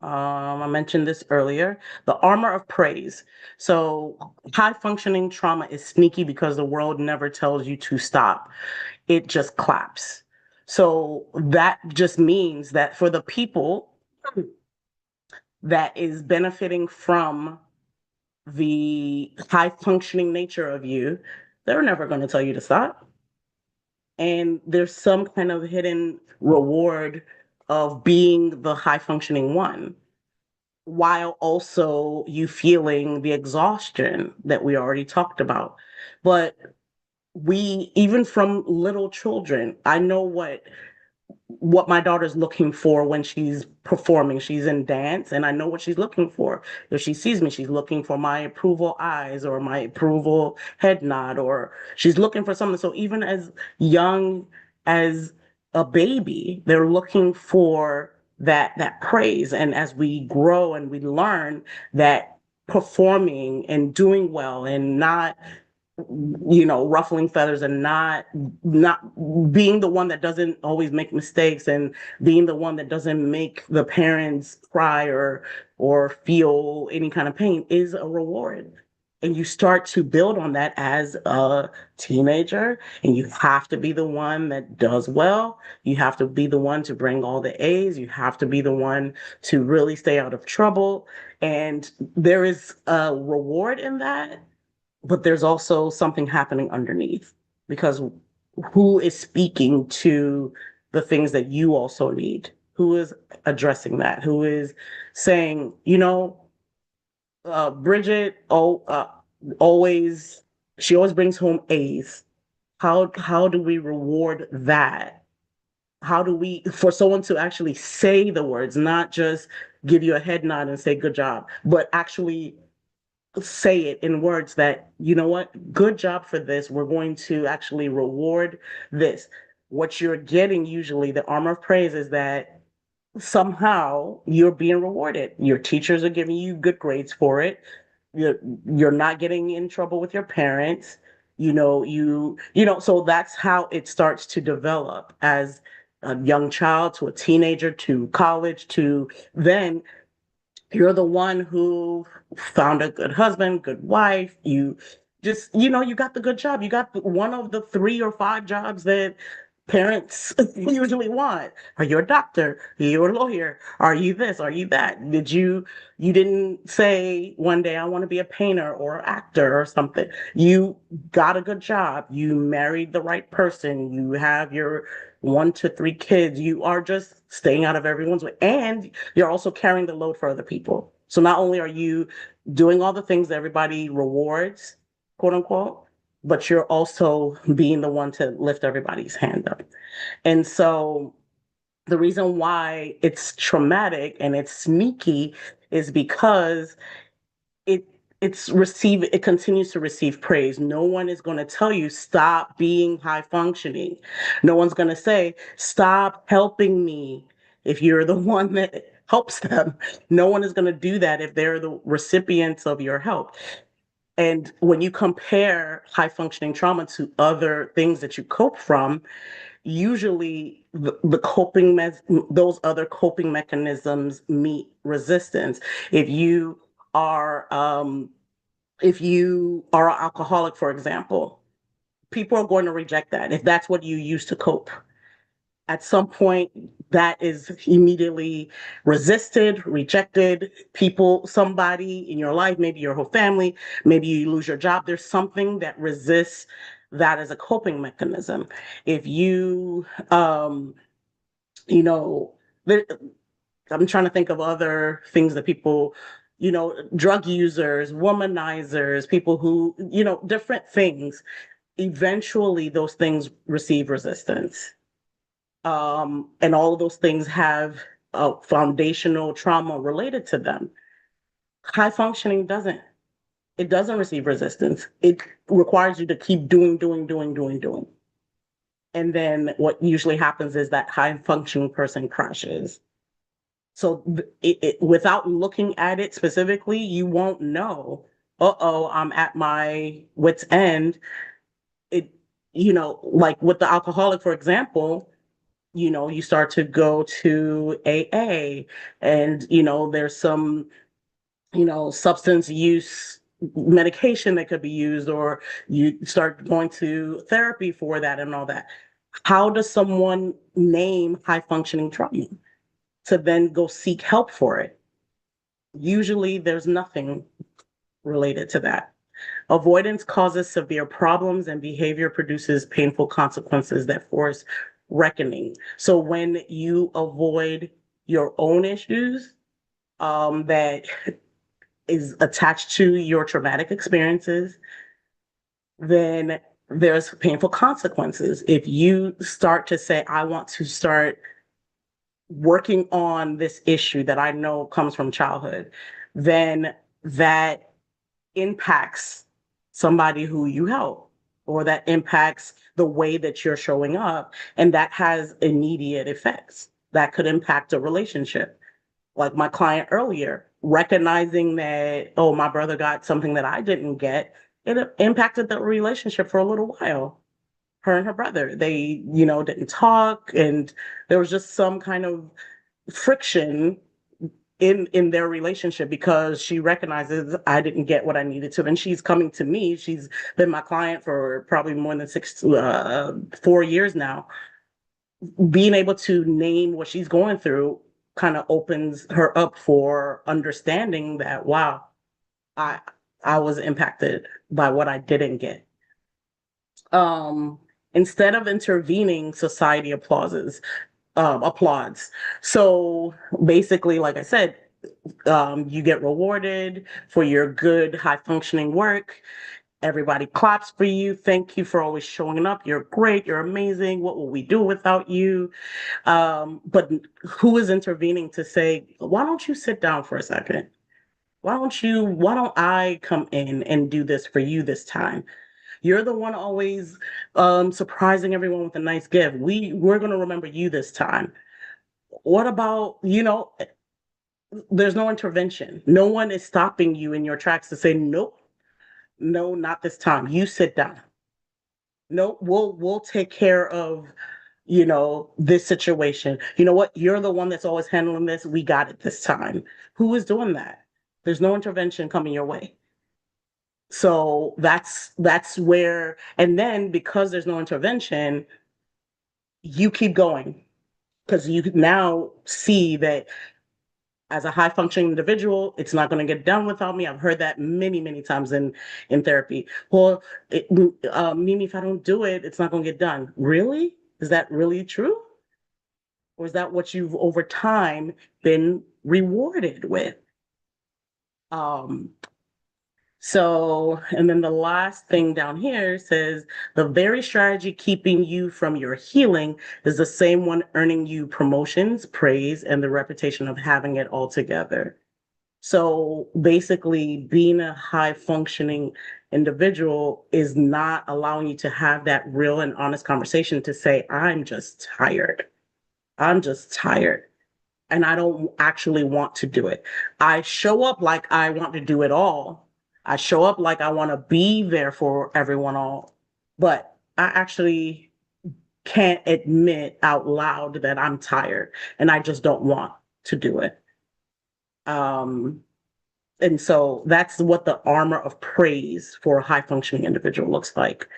I mentioned this earlier, the armor of praise. So high functioning trauma is sneaky because the world never tells you to stop. It just claps. So that just means that for the people that is benefiting from the high functioning nature of you, they're never going to tell you to stop. And there's some kind of hidden reward of being the high functioning one, while also you feeling the exhaustion that we already talked about. But we, even from little children, I know what my daughter's looking for when she's performing. She's in dance, and I know what she's looking for. If she sees me, she's looking for my approval eyes or my approval head nod, or she's looking for something. So even as young as a baby, they're looking for that praise. And as we grow and we learn that performing and doing well and not ruffling feathers and not being the one that doesn't always make mistakes, and being the one that doesn't make the parents cry or feel any kind of pain is a reward. And you start to build on that as a teenager, and you have to be the one that does well. You have to be the one to bring all the A's. You have to be the one to really stay out of trouble. And there is a reward in that, but there's also something happening underneath, because who is speaking to the things that you also need? Who is addressing that? Who is saying, Bridget, always, she always brings home A's. How do we reward that? How do we, for someone to actually say the words, not just give you a head nod and say good job, but actually say it in words that, you know what, good job for this. We're going to actually reward this. What you're getting, usually, the armor of praise, is that somehow you're being rewarded. Your teachers are giving you good grades for it. You're not getting in trouble with your parents. So that's how it starts to develop as a young child to a teenager to college to then you're the one who found a good husband, good wife. You just, you got the good job. You got one of the 3 or 5 jobs that parents usually want. Are you a doctor? Are you a lawyer? Are you this? Are you that? You didn't say one day, I want to be a painter or actor or something. You got a good job. You married the right person. You have your 1 to 3 kids. You are just staying out of everyone's way. And you're also carrying the load for other people. So not only are you doing all the things that everybody rewards, quote unquote, but you're also being the one to lift everybody's hand up. And so the reason why it's traumatic and it's sneaky is because it it continues to receive praise. No one is going to tell you stop being high functioning. No one's going to say stop helping me if you're the one that helps them. No one is going to do that if they're the recipients of your help. And when you compare high functioning trauma to other things that you cope from, usually the those other coping mechanisms meet resistance. If you are if you are an alcoholic, for example, people are going to reject that if that's what you use to cope. At some point, that is immediately resisted, rejected. Somebody in your life, maybe your whole family, maybe you lose your job. There's something that resists that as a coping mechanism. If you, you know, there, I'm trying to think of other things that people, drug users, womanizers, people who, different things. Eventually, those things receive resistance. And all of those things have a foundational trauma related to them. High functioning doesn't. It doesn't receive resistance. It requires you to keep doing, doing, doing, doing, doing. And then what usually happens is that high functioning person crashes. So without looking at it specifically, you won't know, uh-oh, I'm at my wit's end. It, like with the alcoholic, for example, you start to go to AA and, there's some, substance use medication that could be used, or you start going to therapy for that and all that. How does someone name high functioning trauma to then go seek help for it? Usually there's nothing related to that. Avoidance causes severe problems and behavior produces painful consequences that force reckoning. So when you avoid your own issues, that is attached to your traumatic experiences, then there's painful consequences. If you start to say, I want to start working on this issue that I know comes from childhood, then that impacts somebody who you help, or that impacts the way that you're showing up. And that has immediate effects that could impact a relationship. Like my client earlier, recognizing that, oh, my brother got something that I didn't get, it impacted the relationship for a little while. Her and her brother, they, didn't talk, and there was just some kind of friction in their relationship because she recognizes I didn't get what I needed to, and she's coming to me. She's been my client for probably more than 4 years now. Being able to name what she's going through kind of opens her up for understanding that, wow, I I was impacted by what I didn't get. Instead of intervening, society applauds. So basically, like I said, you get rewarded for your good, high functioning work. Everybody claps for you. Thank you for always showing up. You're great. You're amazing. What will we do without you? But who is intervening to say, why don't you sit down for a second? Why don't I come in and do this for you this time? You're the one always surprising everyone with a nice gift. We're going to remember you this time. What about, there's no intervention. No one is stopping you in your tracks to say, nope, no, not this time. You sit down. No, we'll take care of, this situation. You know what? You're the one that's always handling this. We got it this time. Who is doing that? There's no intervention coming your way. So that's where, and then because there's no intervention, you keep going because you now see that as a high functioning individual, it's not going to get done without me. I've heard that many, many times in therapy. Well, Mimi, if I don't do it, it's not going to get done. Really? Is that really true? Or is that what you've over time been rewarded with? So, and then the last thing down here says, the very strategy keeping you from your healing is the same one earning you promotions, praise, and the reputation of having it all together. So basically, being a high functioning individual is not allowing you to have that real and honest conversation to say, I'm just tired. I'm just tired. And I don't actually want to do it. I show up like I want to do it all. I show up like I want to be there for everyone all. But I actually can't admit out loud that I'm tired and I just don't want to do it. And so that's what the armor of praise for a high functioning individual looks like.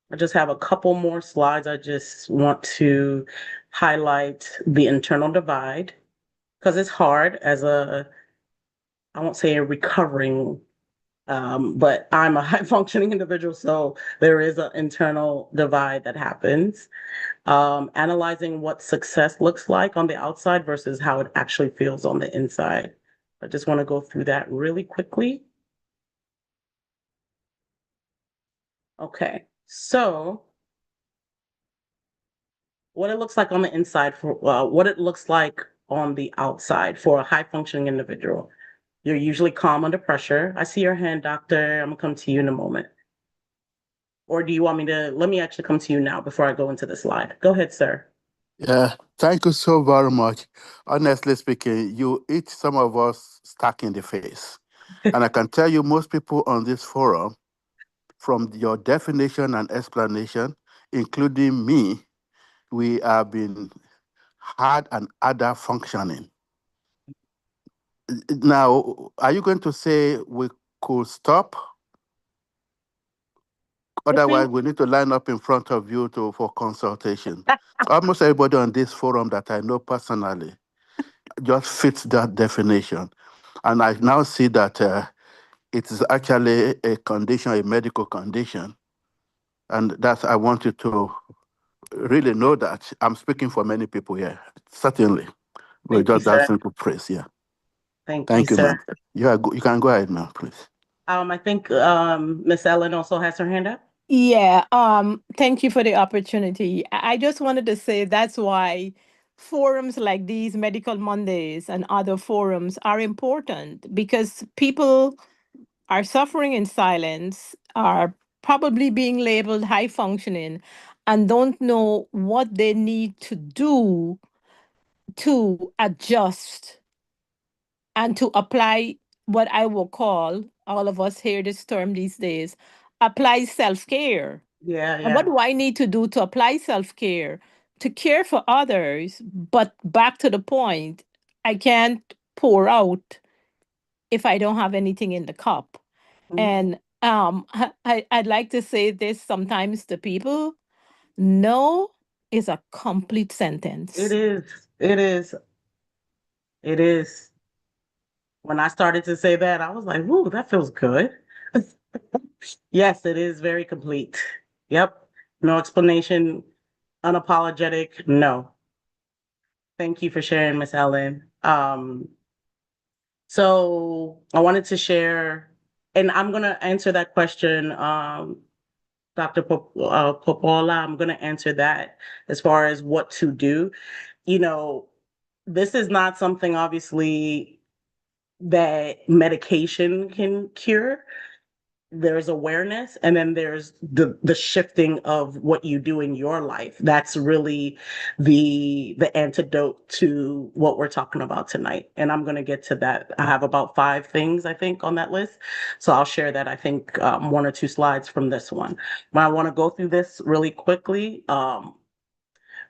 I just have a couple more slides. I just want to highlight the internal divide because it's hard as I won't say a recovering, but I'm a high functioning individual. So there is an internal divide that happens. Analyzing what success looks like on the outside versus how it actually feels on the inside. I just want to go through that really quickly. Okay, so what it looks like on the inside for what it looks like on the outside for a high functioning individual. You're usually calm under pressure. I see your hand, doctor. I'm gonna come to you in a moment. Or do you want me to, let me actually come to you now before I go into the slide. Go ahead, sir. Yeah, thank you so very much. Honestly speaking, you hit some of us stuck in the face. And I can tell you, most people on this forum, from your definition and explanation, including me, we have been hard and other functioning. Now, are you going to say we could stop? Otherwise, we need to line up in front of you for consultation. Almost everybody on this forum that I know personally just fits that definition. And I now see that it is actually a condition, a medical condition. And that's, I want you to really know that I'm speaking for many people here. Certainly. We're Thank you, just that sir. simple praise. Yeah. Thank you, Thank you, sir. ma'am. You can go ahead now, please. I think Miss Ellen also has her hand up. Yeah, thank you for the opportunity. I just wanted to say that's why forums like these, Medical Mondays and other forums, are important because people are suffering in silence, are probably being labeled high functioning, and don't know what they need to do to adjust and to apply what I will call, all of us hear this term these days, apply self care. Yeah, And what yeah. do I need to do to apply self care, to care for others? But back to the point, I can't pour out if I don't have anything in the cup. Mhm. And I'd like to say this sometimes to people: no is a complete It sentence. is. It is. It is. When I started to say that, I was like, "Ooh, that feels good." Yes, it is very complete. Yep. No explanation, unapologetic. No. Thank you for sharing, Miss Ellen. So I wanted to share, and I'm gonna answer that question, Dr. Popola. I'm gonna answer that as far as what to do. You know, this is not something obviously that medication can cure. There's awareness, and then there's the shifting of what you do in your life. That's really the antidote to what we're talking about tonight, and I'm going to get to that. I have about 5 things I think on that list, so I'll share that. I think 1 or 2 slides from this one, but I want to go through this really quickly.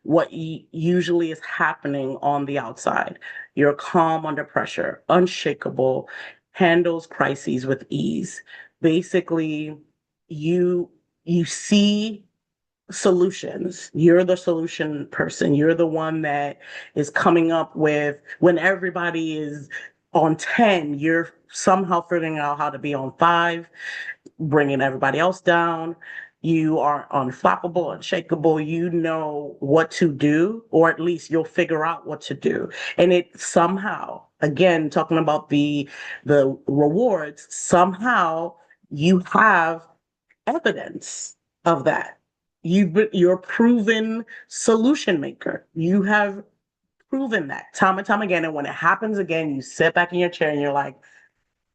What usually is happening on the outside. You're calm under pressure, unshakable, handles crises with ease. Basically, you you see solutions. You're the solution person. You're the one that is coming up with, when everybody is on 10, you're somehow figuring out how to be on 5, bringing everybody else down. You are unflappable, unshakable. You know what to do, or at least you'll figure out what to do. And it somehow, again, talking about the rewards, somehow you have evidence of that. You're a proven solution maker. You have proven that time and time again. And when it happens again, you sit back in your chair and you're like,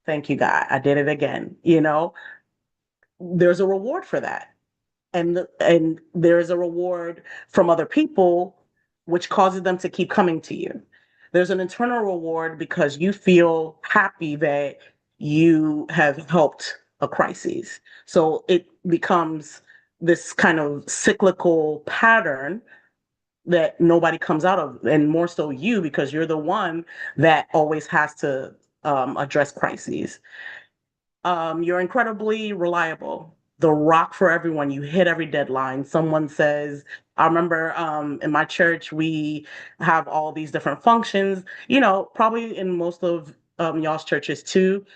thank you, God, I did it again. There's a reward for that. And there's a reward from other people, which causes them to keep coming to you. There's an internal reward because you feel happy that you have helped a crisis. So it becomes this kind of cyclical pattern that nobody comes out of, and more so you, because you're the one that always has to address crises. You're incredibly reliable. The rock for everyone. You hit every deadline. Someone says, I remember in my church, we have all these different functions, probably in most of y'all's churches too.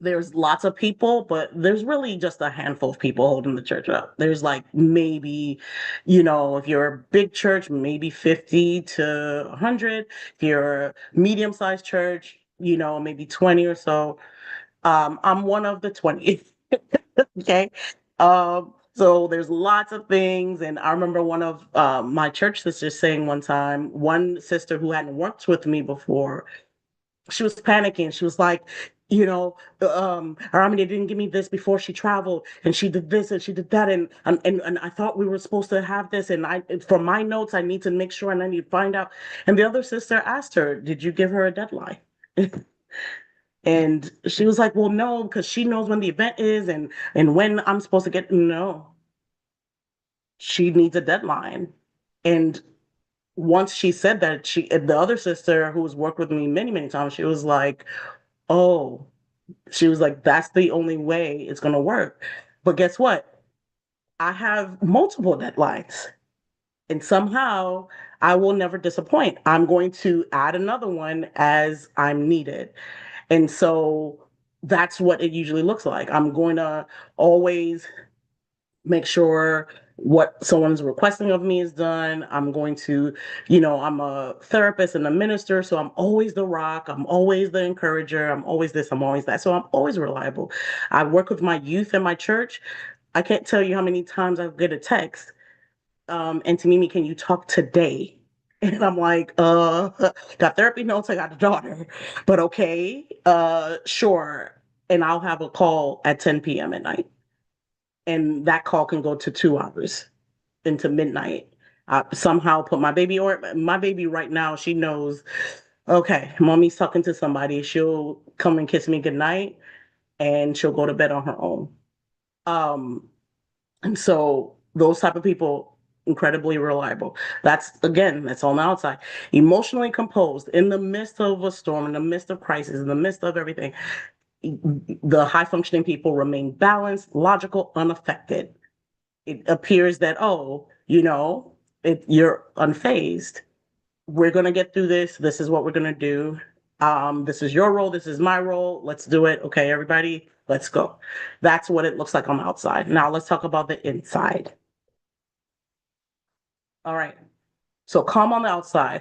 There's lots of people, but there's really just a handful of people holding the church up. There's like maybe, if you're a big church, maybe 50 to 100. If you're a medium-sized church, maybe 20 or so. I'm one of the 20. Okay. So there's lots of things. And I remember one of my church sisters saying one time, one sister who hadn't worked with me before, she was panicking. She was like, Aramide didn't give me this before she traveled, and she did this and she did that, and I thought we were supposed to have this, and from my notes I need to make sure and I need to find out. And the other sister asked her, "Did you give her a deadline?" And she was like, well, no, because she knows when the event is and when I'm supposed to get. No, she needs a deadline. And once she said that, the other sister who has worked with me many, many times, she was like, oh, she was like, that's the only way it's going to work. But guess what? I have multiple deadlines. And somehow I will never disappoint. I'm going to add another one as I'm needed. And so that's what it usually looks like. I'm going to always make sure what someone's requesting of me is done. I'm going to, I'm a therapist and a minister, so I'm always the rock. I'm always the encourager. I'm always this, I'm always that. So I'm always reliable. I work with my youth in my church. I can't tell you how many times I get a text, and to Mimi, can you talk today? And I'm like, got therapy notes, I got a daughter, but okay, sure. And I'll have a call at 10 p.m. at night. And that call can go to 2 hours into midnight. I somehow put my baby, or my baby right now, she knows, okay, mommy's talking to somebody. She'll come and kiss me goodnight and she'll go to bed on her own. Um, and so those type of people, incredibly reliable. That's on the outside. Emotionally composed in the midst of a storm, in the midst of crisis, in the midst of everything. The high functioning people remain balanced, logical, unaffected. It appears that, you're unfazed. We're going to get through this. This is what we're going to do. This is your role. This is my role. Let's do it. Okay, everybody, let's go. That's what it looks like on the outside. Now let's talk about the inside. All right. So calm on the outside,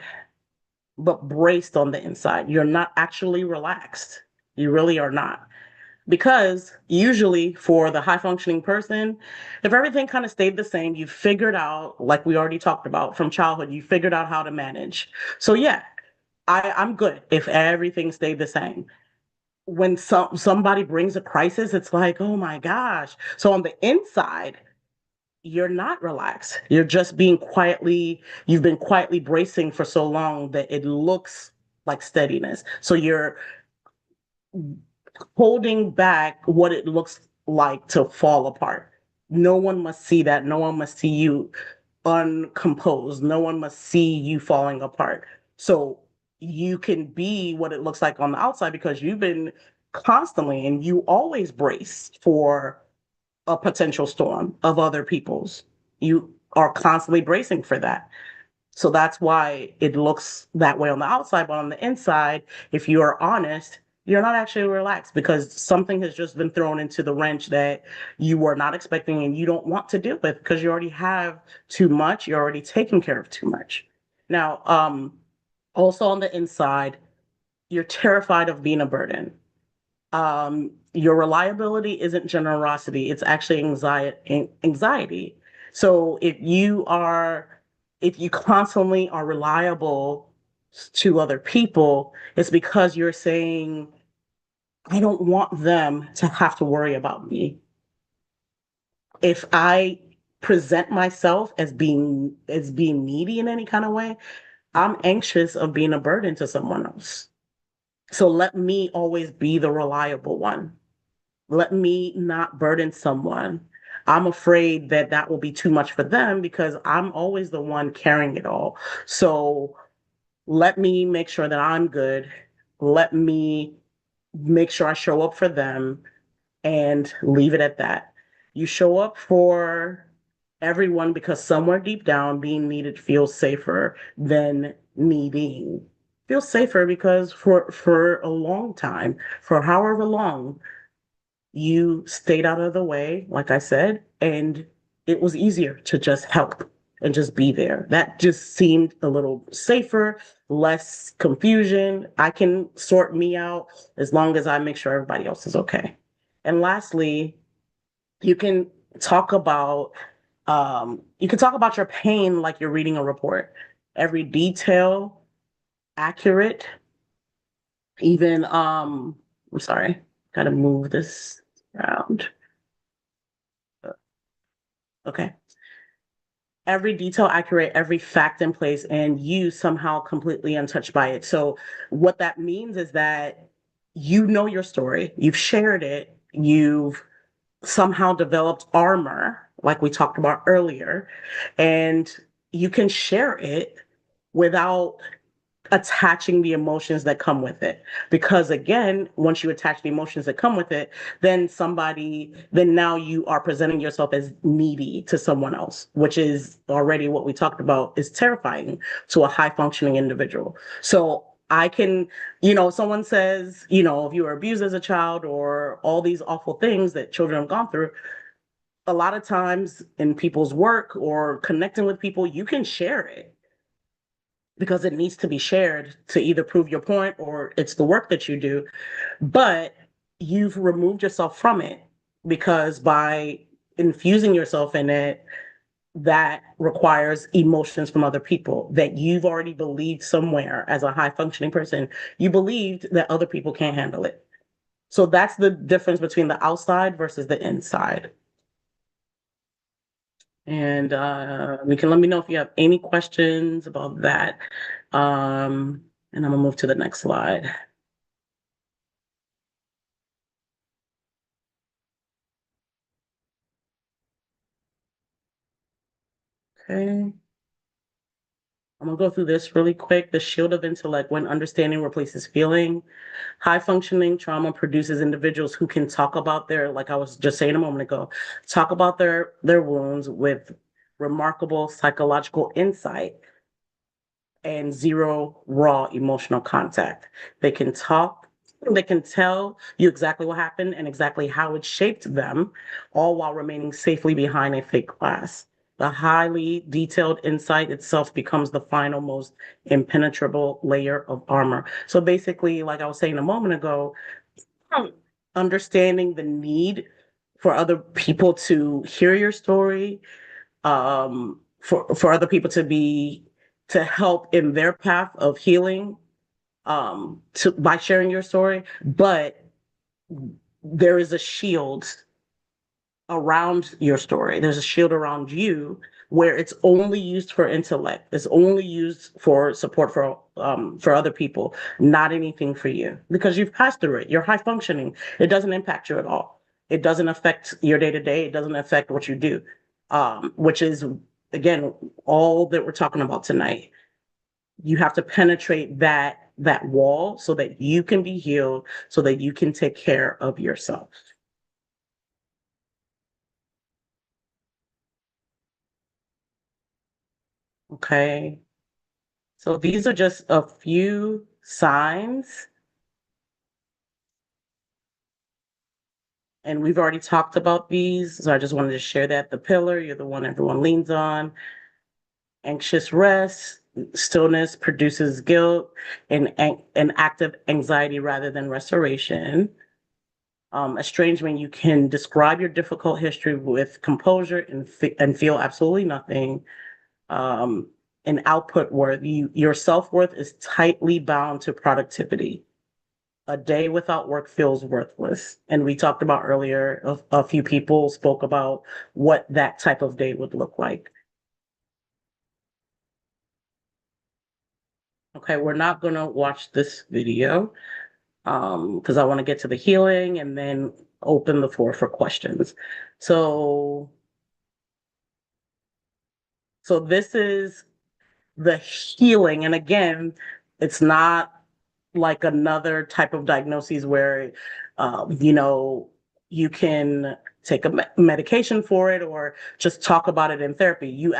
but braced on the inside. You're not actually relaxed. You really are not. Because usually for the high functioning person, if everything kind of stayed the same, you figured out, like we already talked about from childhood, you figured out how to manage. So yeah, I'm good if everything stayed the same. When somebody brings a crisis, it's like, oh my gosh. So on the inside, you're not relaxed. You've been quietly bracing for so long that it looks like steadiness. So you're holding back what it looks like to fall apart. No one must see that. No one must see you uncomposed. No one must see you falling apart. So you can be what it looks like on the outside because you've been constantly and you always brace for a potential storm of other people's. You are constantly bracing for that. So that's why it looks that way on the outside, but on the inside, if you are honest, you're not actually relaxed because something has just been thrown into the wrench that you were not expecting and you don't want to deal with because you already have too much. You're already taking care of too much. Now, also on the inside, you're terrified of being a burden. Your reliability isn't generosity, it's actually anxiety. So if you constantly are reliable to other people, it's because you're saying, I don't want them to have to worry about me. If I present myself as being needy in any kind of way, I'm anxious of being a burden to someone else. So let me always be the reliable one. Let me not burden someone. I'm afraid that that will be too much for them because I'm always the one carrying it all. So let me make sure that I'm good. Let me make sure I show up for them and leave it at that. You show up for everyone because somewhere deep down, being needed feels safer than needing. Feels safer because for a long time, for however long, you stayed out of the way, like I said, and it was easier to just help and just be there. That just seemed a little safer, less confusion. I can sort me out as long as I make sure everybody else is okay. And lastly, you can talk about your pain like you're reading a report. Every detail accurate, even I'm sorry, gotta move this around. Okay. Every detail accurate, every fact in place, and you somehow completely untouched by it. So what that means is that you know your story, you've shared it, you've somehow developed armor, like we talked about earlier, and you can share it without attaching the emotions that come with it. Because again, once you attach the emotions that come with it, then now you are presenting yourself as needy to someone else, which is already what we talked about is terrifying to a high functioning individual. So I can, someone says, if you were abused as a child or all these awful things that children have gone through, a lot of times in people's work or connecting with people, you can share it because it needs to be shared to either prove your point or it's the work that you do. But you've removed yourself from it because by infusing yourself in it, that requires emotions from other people that you've already believed somewhere as a high functioning person. You believed that other people can't handle it. So that's the difference between the outside versus the inside. And you can let me know if you have any questions about that. And I'm gonna move to the next slide. Okay. I'm gonna go through this really quick. The shield of intellect, when understanding replaces feeling. High functioning trauma produces individuals who can talk about like I was just saying a moment ago, talk about their wounds with remarkable psychological insight and zero raw emotional contact. They can talk, they can tell you exactly what happened and exactly how it shaped them, all while remaining safely behind a fake glass. The highly detailed insight itself becomes the final, most impenetrable layer of armor. So basically, like I was saying a moment ago, understanding the need for other people to hear your story, for other people to help in their path of healing, by sharing your story, but there is a shield around your story. There's a shield around you where it's only used for intellect. It's only used for support for other people, not anything for you because you've passed through it. You're high functioning. It doesn't impact you at all. It doesn't affect your day to day. It doesn't affect what you do, which is again all that we're talking about tonight. You have to penetrate that wall so that you can be healed, so that you can take care of yourself. Okay. So these are just a few signs. And we've already talked about these. So I just wanted to share that. The pillar, you're the one everyone leans on. Anxious rest, stillness produces guilt and active anxiety rather than restoration. Estrangement, you can describe your difficult history with composure and feel absolutely nothing. Um, an output worth, your self-worth is tightly bound to productivity. A day without work feels worthless. And we talked about earlier, a few people spoke about what that type of day would look like. Okay, we're not gonna watch this video because I want to get to the healing and then open the floor for questions. So this is the healing. And again, it's not like another type of diagnosis where, you can take a medication for it or just talk about it in therapy. You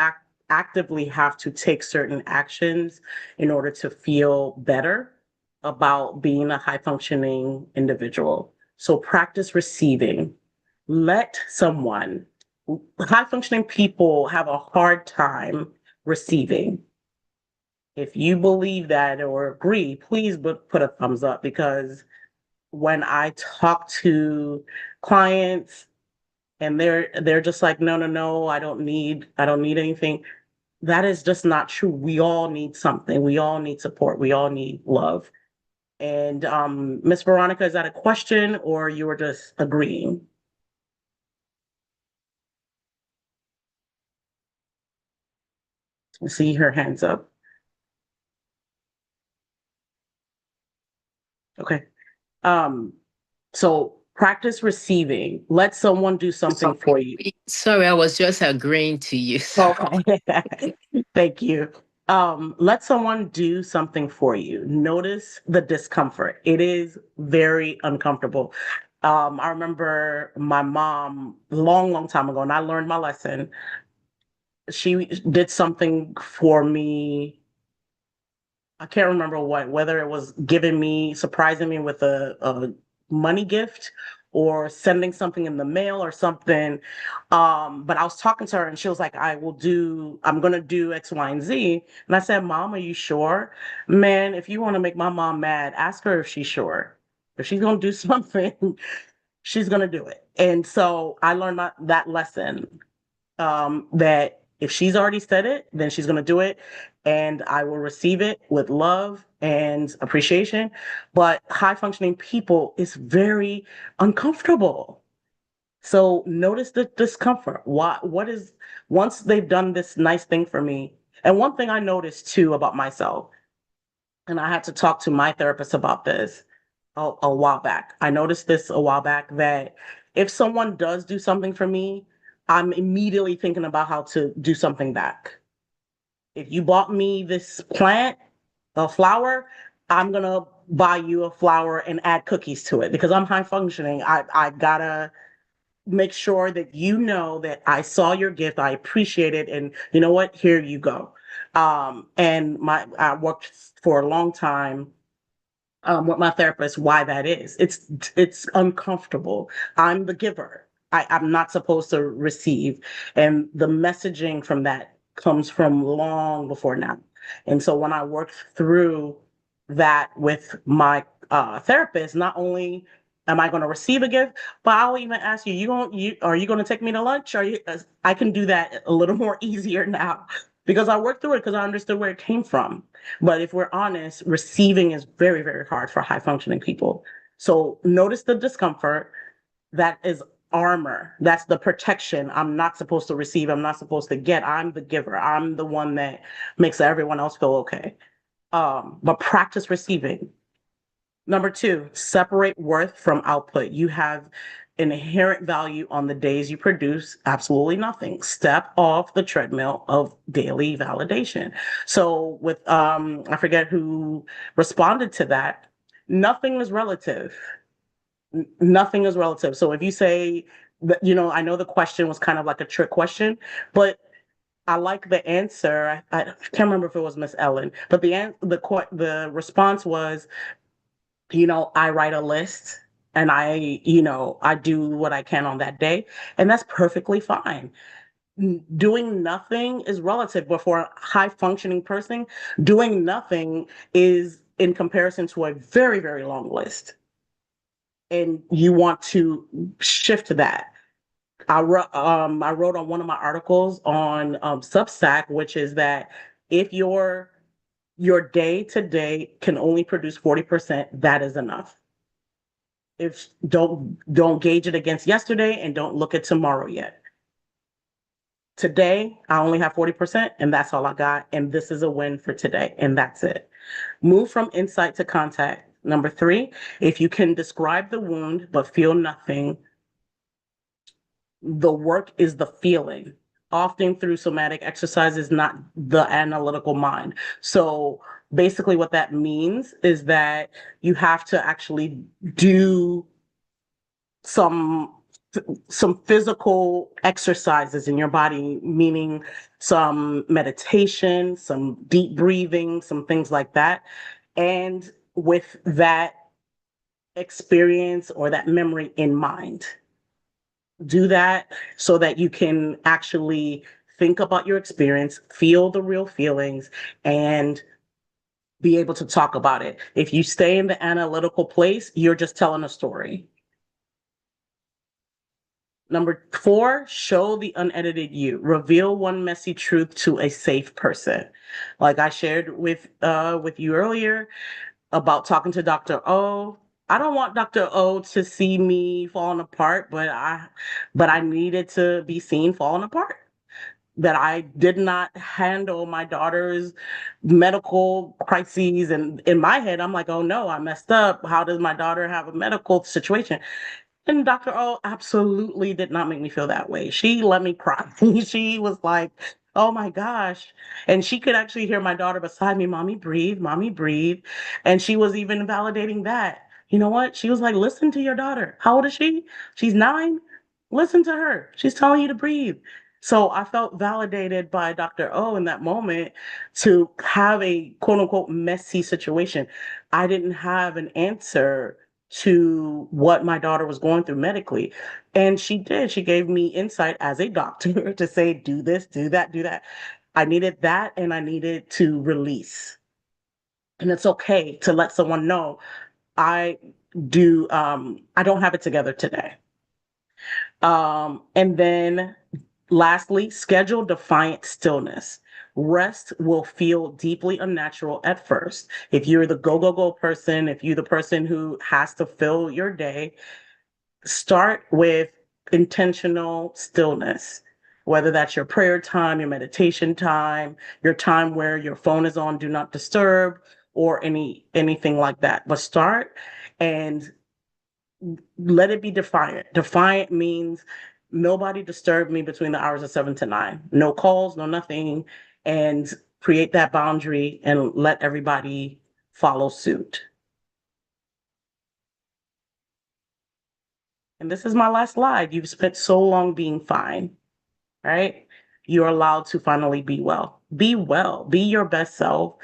actively have to take certain actions in order to feel better about being a high functioning individual. So practice receiving. Let someone, high functioning people have a hard time receiving. If you believe that or agree, please put a thumbs up because when I talk to clients and they're just like, no, no, no, I don't need anything. That is just not true. We all need something. We all need support. We all need love. And Miss Veronica, is that a question or you were just agreeing? I see her hands up. Okay. Um, so practice receiving. Let someone do something for you. Sorry, I was just agreeing to you. Okay. Thank you. Let someone do something for you. Notice the discomfort. It is very uncomfortable. I remember my mom long, long time ago, and I learned my lesson. She did something for me. I can't remember whether it was surprising me with a money gift or sending something in the mail or something. But I was talking to her and she was like, I'm going to do X, Y, and Z. And I said, Mom, are you sure? Man, if you want to make my mom mad, ask her if she's sure. If she's going to do something, she's going to do it. And so I learned that lesson, that if she's already said it, then she's going to do it. And I will receive it with love and appreciation. But high functioning people is very uncomfortable. So notice the discomfort. What is, once they've done this nice thing for me. And one thing I noticed too about myself, and I had to talk to my therapist about this a while back. I noticed this a while back, that if someone does do something for me, I'm immediately thinking about how to do something back. If you bought me this plant, a flower, I'm gonna buy you a flower and add cookies to it because I'm high functioning. I gotta make sure that you know that I saw your gift, I appreciate it, and you know what? Here you go. And I worked for a long time with my therapist why that is. It's uncomfortable. I'm the giver. I'm not supposed to receive. And the messaging from that comes from long before now. And so when I worked through that with my therapist, not only am I going to receive a gift, but I'll even ask you, are you going to take me to lunch? I can do that a little more easier now because I worked through it because I understood where it came from. But if we're honest, receiving is very, very hard for high functioning people. So notice the discomfort. That is armor. That's the protection. I'm not supposed to receive. I'm not supposed to get. I'm the giver. I'm the one that makes everyone else feel okay. But practice receiving. Number 2, separate worth from output. You have inherent value on the days you produce absolutely nothing. Step off the treadmill of daily validation. So with I forget who responded to that. Nothing is relative. Nothing is relative. So if you say that, I know the question was kind of like a trick question, but I like the answer. I can't remember if it was Miss Ellen, but the response was, I write a list and I do what I can on that day, and that's perfectly fine. Doing nothing is relative, but for a high functioning person, doing nothing is in comparison to a very, very long list. And you want to shift to that. I wrote on one of my articles on Substack, which is that if your day to day can only produce 40%, that is enough. If don't gauge it against yesterday and don't look at tomorrow yet. Today, I only have 40% and that's all I got. And this is a win for today. And that's it. Move from insight to contact. Number 3, if you can describe the wound but feel nothing, the work is the feeling. Often through somatic exercises, not the analytical mind. So basically what that means is that you have to actually do some physical exercises in your body, meaning some meditation, some deep breathing, some things like that. And with that experience or that memory in mind, do that so that you can actually think about your experience, feel the real feelings, and be able to talk about it. If you stay in the analytical place, you're just telling a story. Number 4, show the unedited you. Reveal one messy truth to a safe person. Like I shared with you earlier about talking to Dr. O. I don't want Dr. O to see me falling apart, but I needed to be seen falling apart. That I did not handle my daughter's medical crises. And in my head, I'm like, oh no, I messed up. How does my daughter have a medical situation? And Dr. O absolutely did not make me feel that way. She let me cry. She was like, oh my gosh. And she could actually hear my daughter beside me, mommy, breathe, mommy, breathe. And she was even validating that. You know what? She was like, listen to your daughter. How old is she? She's 9. Listen to her. She's telling you to breathe. So I felt validated by Dr. O in that moment to have a quote unquote messy situation. I didn't have an answer to what my daughter was going through medically. And she did. She gave me insight as a doctor to say, do this, do that, do that. I needed that and I needed to release. And it's okay to let someone know I I don't have it together today. And then lastly, schedule defiant stillness. Rest will feel deeply unnatural at first. If you're the go, go, go person, if you're the person who has to fill your day, start with intentional stillness, whether that's your prayer time, your meditation time, your time where your phone is on do not disturb, or anything like that. But start and let it be defiant. Defiant means nobody disturb me between the hours of 7 to 9. No calls, no nothing. And create that boundary and let everybody follow suit. And this is my last slide. You've spent so long being fine, right? You're allowed to finally be well. Be well. Be your best self.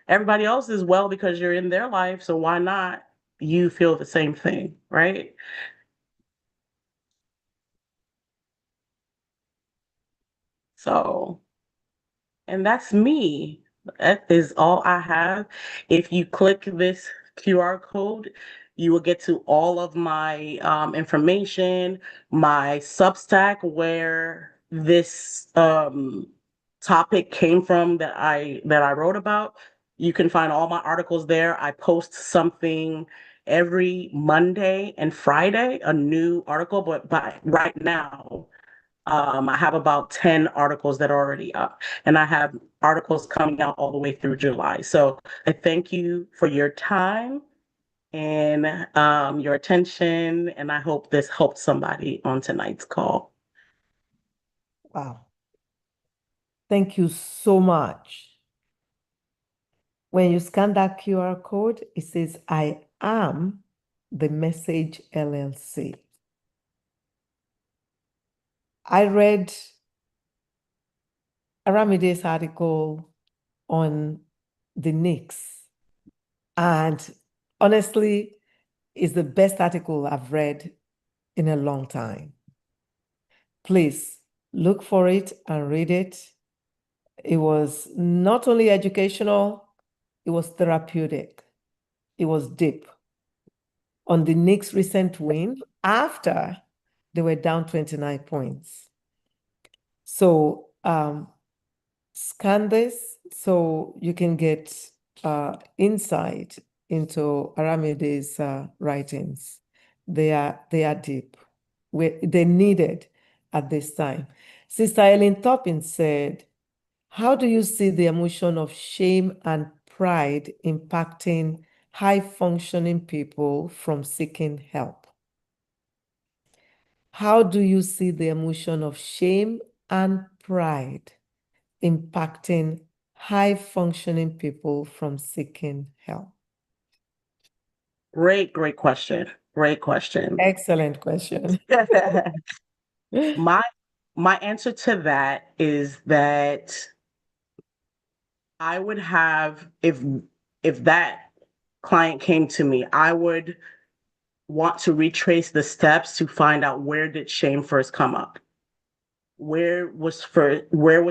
Everybody else is well because you're in their life. So why not you feel the same thing, right? So, and that's me. That is all I have. If you click this QR code, you will get to all of my information, my Substack, where this topic came from that I wrote about. You can find all my articles there. I post something every Monday and Friday, a new article, but by right now, I have about 10 articles that are already up, and I have articles coming out all the way through July. So I thank you for your time and your attention, and I hope this helped somebody on tonight's call. Wow. Thank you so much. When you scan that QR code, it says, I am the Message LLC. I read Aramide's article on the NICS, and honestly, it's the best article I've read in a long time. Please look for it and read it. It was not only educational, it was therapeutic. It was deep. On the Knicks' recent win, after they were down 29 points. So scan this so you can get insight into Aramide's writings. They are deep. They're needed at this time. Sister Ellen Toppin said, how do you see the emotion of shame and pride impacting high-functioning people from seeking help? How do you see the emotion of shame and pride impacting high-functioning people from seeking help? Great question. Great question. Excellent question. My answer to that is that I would have, if that client came to me, I would want to retrace the steps to find out, where did shame first come up? Where was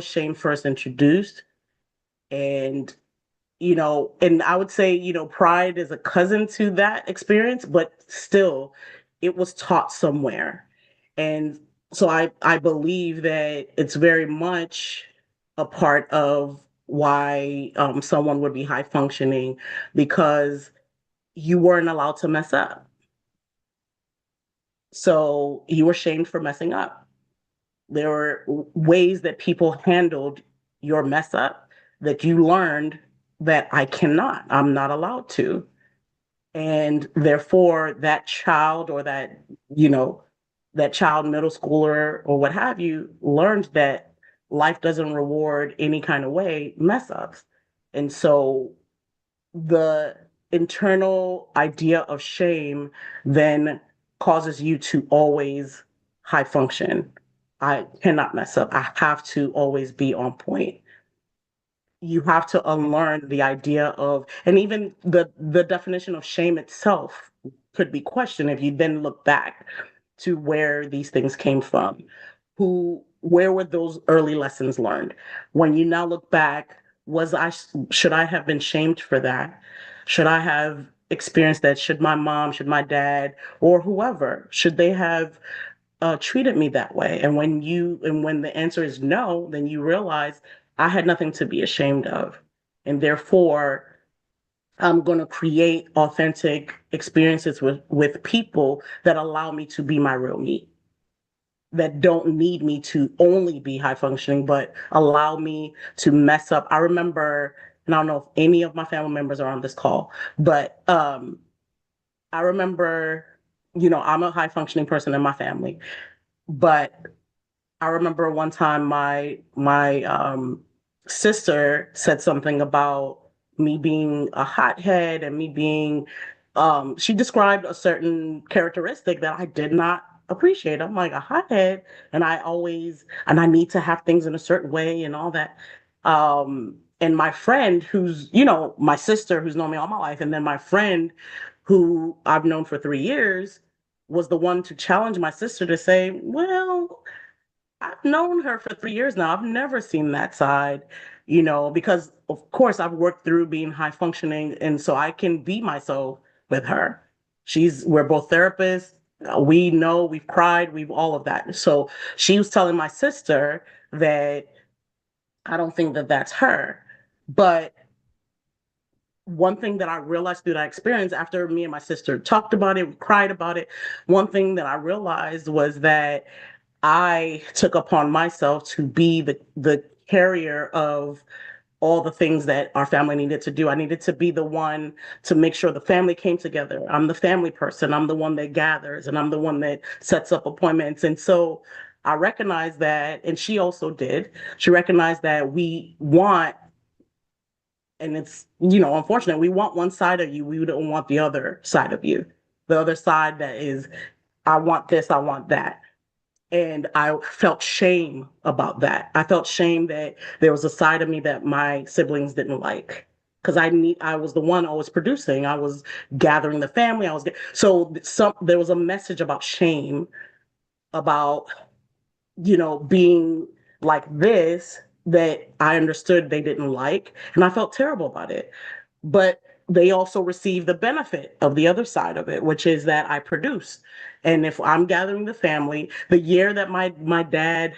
shame first introduced? And and I would say, pride is a cousin to that experience, but still it was taught somewhere. And so I believe that it's very much a part of why someone would be high functioning, because you weren't allowed to mess up. So you were shamed for messing up. There were ways that people handled your mess up that you learned that I'm not allowed to. And therefore that child, or that child, middle schooler or what have you, learned that life doesn't reward any kind of way mess ups. And so the internal idea of shame then causes you to always high function. I cannot mess up. I have to always be on point. You have to unlearn the idea of, and even the definition of shame itself could be questioned if you then look back to where these things came from. Where were those early lessons learned? When you now look back, should I have been shamed for that? Should I have experienced that? Should my mom, should my dad, or whoever, should they have treated me that way? And when the answer is no, then you realize I had nothing to be ashamed of. And therefore, I'm going to create authentic experiences with people that allow me to be my real me, that don't need me to only be high functioning, but allow me to mess up. I remember, and I don't know if any of my family members are on this call, but I remember, I'm a high functioning person in my family, but I remember one time my sister said something about me being a hothead and me being she described a certain characteristic that I did not appreciate. I'm like, a hothead, and I need to have things in a certain way and all that. And my friend who's, my sister who's known me all my life, and then my friend who I've known for 3 years was the one to challenge my sister to say, well, I've known her for 3 years now. I've never seen that side, because of course I've worked through being high functioning, and so I can be myself with her. We're both therapists. We know, we've cried, we've all of that. So she was telling my sister that I don't think that that's her. But one thing that I realized through that experience, after me and my sister talked about it, we cried about it, one thing that I realized was that I took upon myself to be the carrier of all the things that our family needed to do. I needed to be the one to make sure the family came together. I'm the family person. I'm the one that gathers, and I'm the one that sets up appointments. And so I recognized that, and she also did. She recognized that we want, and it's, unfortunate, we want one side of you. We don't want the other side of you. The other side that is, I want this, I want that. And I felt shame about that. I felt shame that there was a side of me that my siblings didn't like. Because I was the one always producing. I was gathering the family. There was a message about shame, about, being like this, that I understood they didn't like. And I felt terrible about it. But they also receive the benefit of the other side of it, which is that I produce. And if I'm gathering the family, the year that my dad,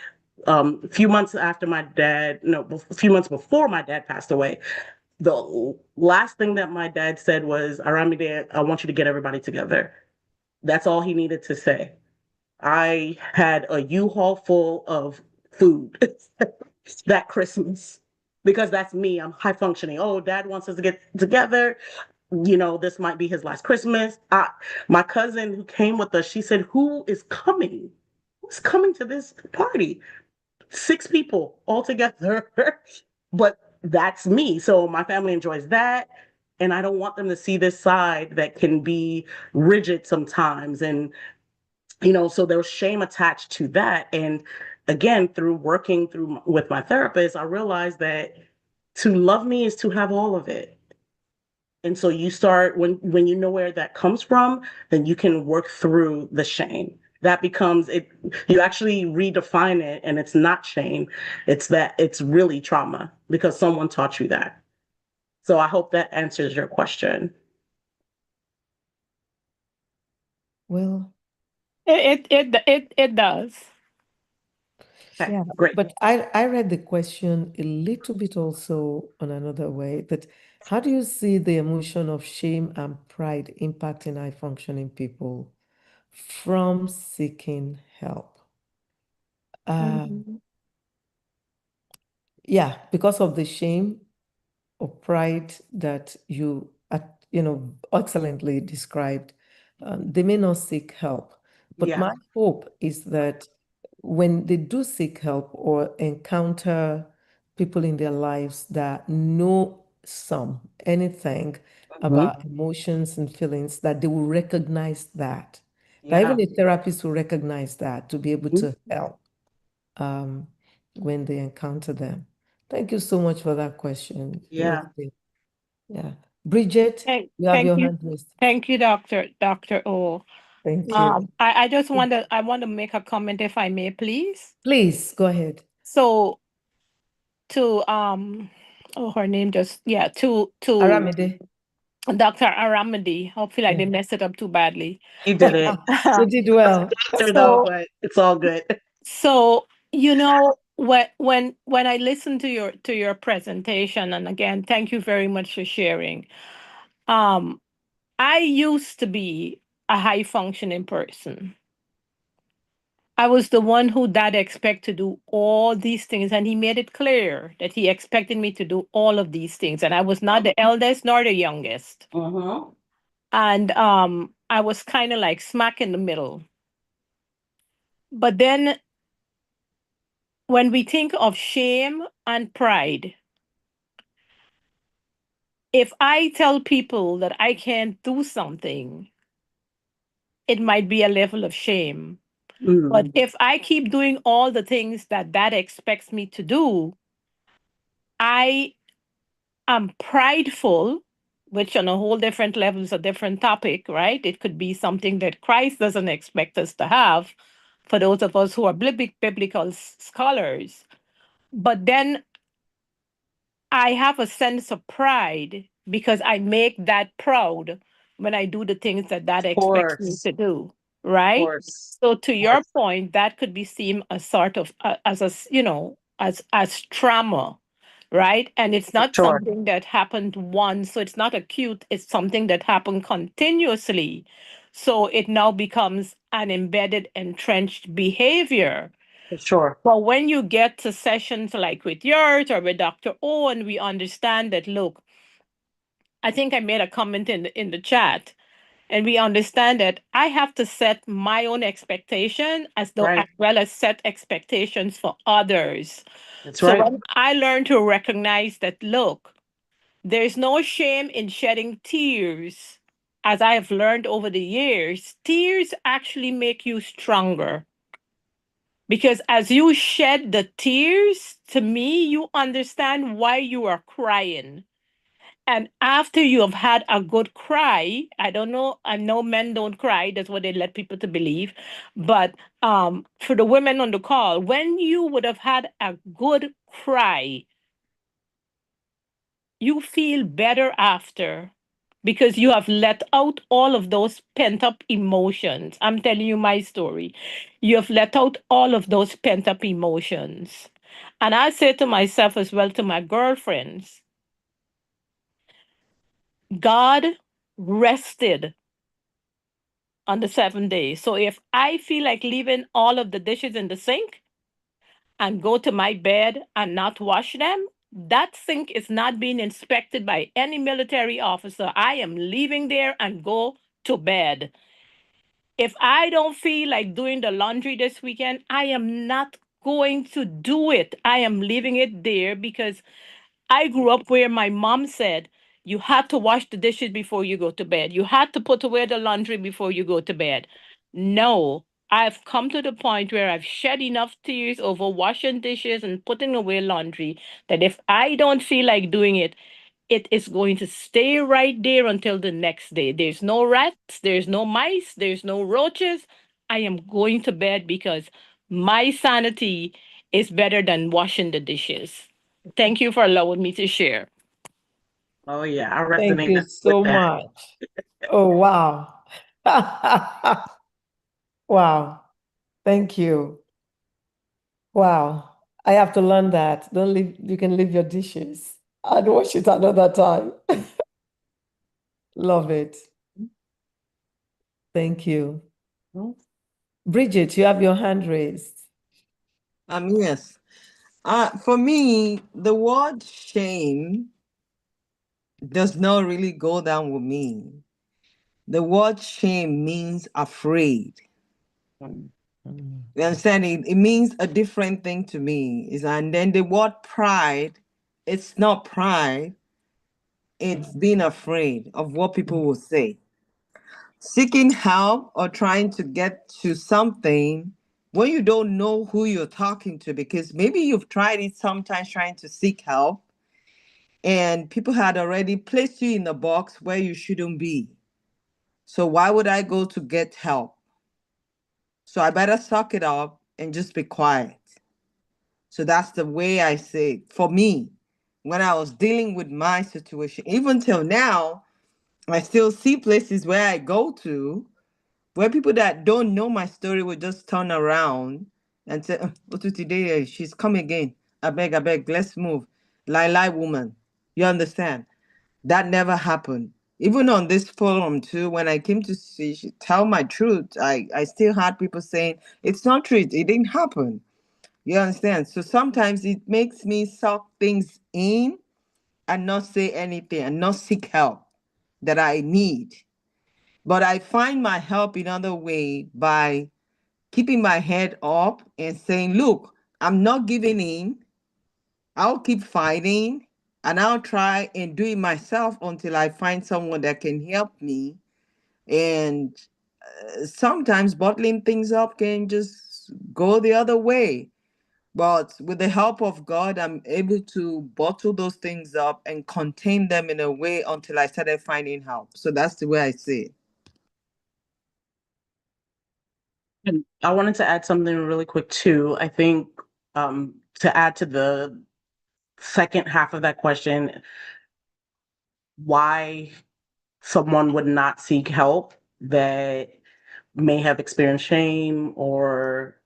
a few months after my dad, no, a few months before my dad passed away, the last thing that my dad said was, Aramide, I want you to get everybody together. That's all he needed to say. I had a U-Haul full of food that Christmas, because that's me. I'm high functioning. Oh, dad wants us to get together. This might be his last Christmas. My cousin who came with us, she said, who is coming? Who's coming to this party? 6 people all together. But that's me. So my family enjoys that. And I don't want them to see this side that can be rigid sometimes. And so there was shame attached to that. And again, through working through with my therapist, I realized that to love me is to have all of it. And so you start, when you know where that comes from, then you can work through the shame. That becomes it. You actually redefine it, and it's not shame. It's really trauma because someone taught you that. So I hope that answers your question. Well, It does. Okay, yeah, great. but I read the question a little bit also on another way, that how do you see the emotion of shame and pride impacting high functioning people from seeking help? Mhm. Yeah, because of the shame or pride that excellently described, they may not seek help. But Yeah. my hope is that when they do seek help or encounter people in their lives that know anything Mhm. about emotions and feelings, that they will recognize that. That Yeah. even a therapist will recognize that to be able Mhm. to help. when they encounter them. Thank you so much for that question. It was Yeah. good. Yeah. Bridget, you have Thank your you. hand raised. Thank you, Dr. O. Thank you. I just I want to make a comment if I may, please. Please go ahead. So to oh, her name just to Aramide. Dr. Aramide. Hopefully I Yeah. didn't mess it up too badly. You did it. You did well. Doctor, though, So but it's all good. so when I listened to your presentation, and again, thank you very much for sharing. Um, I used to be a high functioning person. I was the one who dad expect to do all these things, and he made it clear that he expected me to do all of these things, and I was not the eldest nor the youngest. And I was kind of like smack in the middle. But then when we think of shame and pride, if I tell people that I can't do something, it might be a level of shame. But if I keep doing all the things that dad expects me to do, I am prideful, which on a whole different level is a different topic, right? It could be something that Christ doesn't expect us to have for those of us who are biblical scholars. But then I have a sense of pride because I make that proud when I do the things that that expects me to do, right? So to your point, that could be seen as sort of as a as trauma, right? And it's not Sure. something that happened once, so it's not acute. It's something that happened continuously. So it now becomes an embedded, entrenched behavior. Sure. But when you get to sessions like with yours or with Dr. O, and we understand that, look, I think I made a comment in the chat, and we understand that I have to set my own expectation as well as set expectations for others. That's So right. when I learn to recognize that, look, there's no shame in shedding tears. As I have learned over the years, tears actually make you stronger. Because as you shed the tears, to me, you understand why you are crying. And after you have had a good cry, I don't know, I know men don't cry, that's what they let people to believe. But for the women on the call, when you would have had a good cry, you feel better after because you have let out all of those pent up emotions. I'm telling you my story. You have let out all of those pent up emotions. And I say to myself as well, to my girlfriends, God rested on the 7th day. So if I feel like leaving all of the dishes in the sink and go to my bed and not wash them, that sink is not being inspected by any military officer. I am leaving there and go to bed. If I don't feel like doing the laundry this weekend, I am not going to do it. I am leaving it there because I grew up where my mom said, you had to wash the dishes before you go to bed. You had to put away the laundry before you go to bed. No, I've come to the point where I've shed enough tears over washing dishes and putting away laundry that if I don't feel like doing it, it is going to stay right there until the next day. There's no rats, there's no mice, there's no roaches. I am going to bed because my sanity is better than washing the dishes. Thank you for allowing me to share. Oh, yeah. I Thank resonate you with so that. much. Oh, wow. Wow. Thank you. Wow. I have to learn that. Don't leave, you can leave your dishes. I'd wash it another time. Love it. Thank you. Bridget, you have your hand raised. Yes. For me, the word shame does not really go down with me. The word shame means afraid. You understand? It means a different thing to me. And then the word pride, it's not pride, it's being afraid of what people will say. Seeking help or trying to get to something when you don't know who you're talking to, because maybe you've tried it sometimes trying to seek help, and people had already placed you in a box where you shouldn't be. So why would I go to get help? So I better suck it up and just be quiet. So that's the way I say it. For me, when I was dealing with my situation, even till now, I still see places where I go to where people that don't know my story will just turn around and say, "Oh, today she's come again. I beg, let's move. Lie, woman." You understand? That never happened. Even on this forum too, when I came to tell my truth, I still had people saying, "It's not true. It didn't happen." You understand? So sometimes it makes me suck things in and not say anything and not seek help that I need. But I find my help in other way by keeping my head up and saying, look, I'm not giving in. I'll keep fighting and I'll try and do it myself until I find someone that can help me. And sometimes bottling things up can just go the other way. But with the help of God, I'm able to bottle those things up and contain them in a way until I started finding help. So that's the way I see it. And I wanted to add something really quick too. I think to add to the second half of that question, why someone would not seek help that may have experienced shame or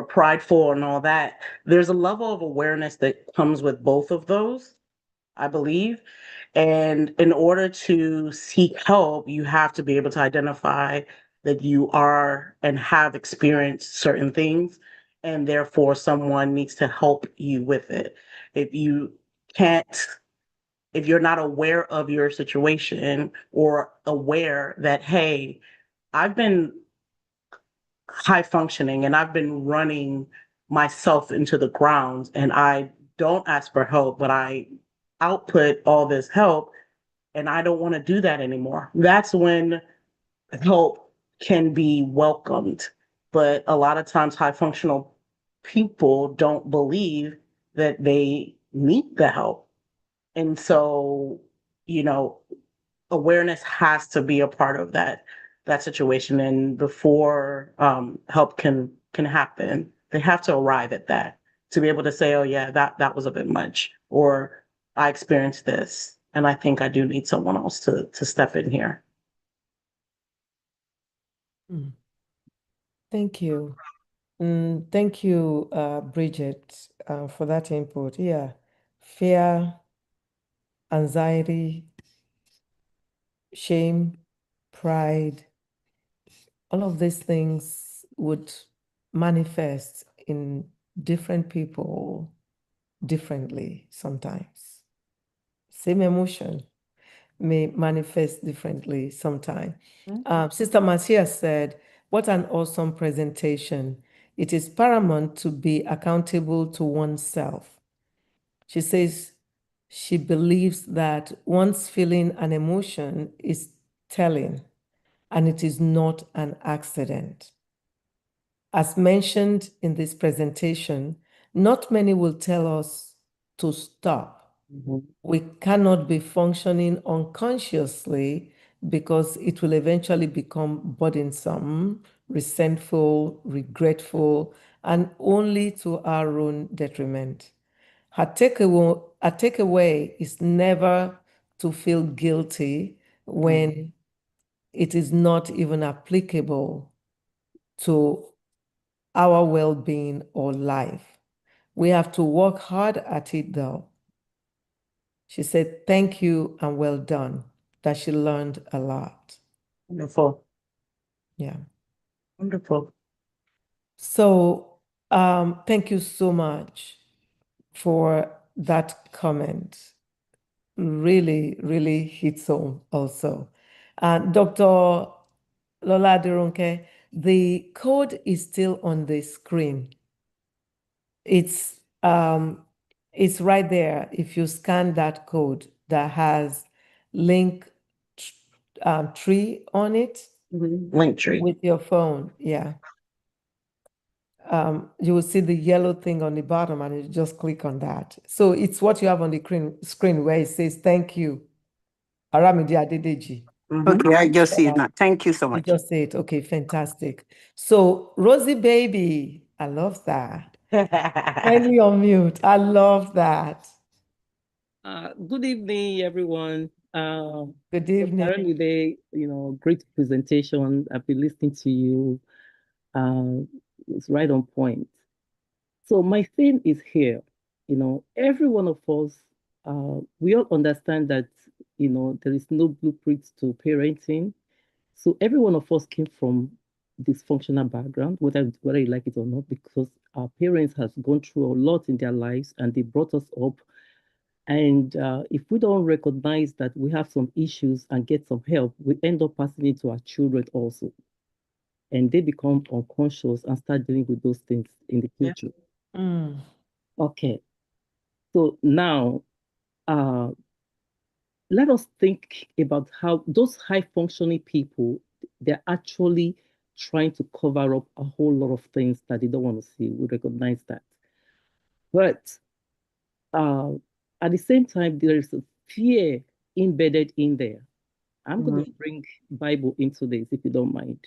prideful and all that. There's a level of awareness that comes with both of those, I believe. And in order to seek help, you have to be able to identify that you are and have experienced certain things, and therefore someone needs to help you with it. If you can't, if you're not aware of your situation or aware that, hey, I've been high functioning and I've been running myself into the ground and I don't ask for help, but I output all this help and I don't want to do that anymore. That's when help can be welcomed. But a lot of times, high functional people don't believe that they need the help. And so, you know, awareness has to be a part of that situation. And before help can happen, they have to arrive at that to be able to say, oh yeah, that was a bit much, or I experienced this and I think I do need someone else to step in here. Thank you. Thank you, Bridget, for that input. Yeah, fear, anxiety, shame, pride, all of these things would manifest in different people differently sometimes. Same emotion may manifest differently sometimes. Sister Marcia said, what an awesome presentation. It is paramount to be accountable to oneself. She says she believes that one's feeling an emotion is telling, and it is not an accident. As mentioned in this presentation, not many will tell us to stop. We cannot be functioning unconsciously because it will eventually become burdensome, resentful, regretful, and only to our own detriment. Her takeaway is never to feel guilty when it is not even applicable to our well-being or life. We have to work hard at it though. She said, thank you and well done, that she learned a lot. Wonderful. Yeah. Wonderful. So thank you so much for that comment. Really, really hits home also. Dr. Lola Aderonke, the code is still on the screen. It's right there. If you scan that code that has link tree on it Link tree. with your phone, yeah. you will see the yellow thing on the bottom and you just click on that. So it's what you have on the screen where it says, thank you, Aramide Adedeji. Okay, I just see it now. Thank you so You much. just say it. Okay, fantastic. So Rosie baby, I love that. Kindly unmute. I love that. Good evening, everyone. Good evening. Aramide, great presentation. I've been listening to you. It's right on point. So my theme is here. Every one of us, we all understand that, there is no blueprint to parenting. So every one of us came from dysfunctional background, whether you like it or not, because our parents has gone through a lot in their lives and they brought us up. And if we don't recognize that we have some issues and get some help, we end up passing it to our children also. And they become unconscious and start dealing with those things in the future. Mm. Okay. So now, let us think about how those high functioning people, they're actually trying to cover up a whole lot of things that they don't want to see. We recognize that. But at the same time, there is a fear embedded in there. I'm going to bring Bible into this, if you don't mind.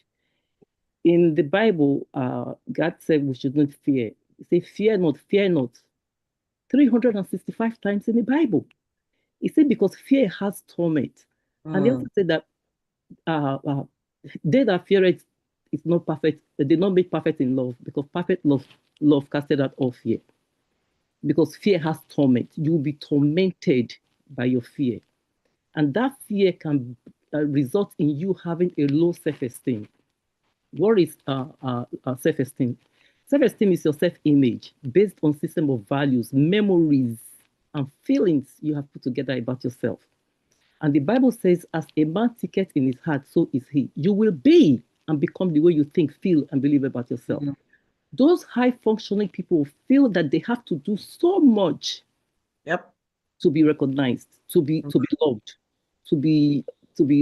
In the Bible, God said we should not fear. He said, fear not, fear not. 365 times in the Bible. He said, because fear has torment. And he also said that they that fear it is not perfect. They did not make perfect in love, because perfect love casted out all fear. Because fear has torment. You will be tormented by your fear. And that fear can result in you having a low self-esteem. What is self-esteem? Self-esteem is your self-image based on system of values, memories, and feelings you have put together about yourself. And the Bible says, as a man thinketh in his heart, so is he. You will be and become the way you think, feel, and believe about yourself. Those high-functioning people feel that they have to do so much to be recognized, to be loved, to be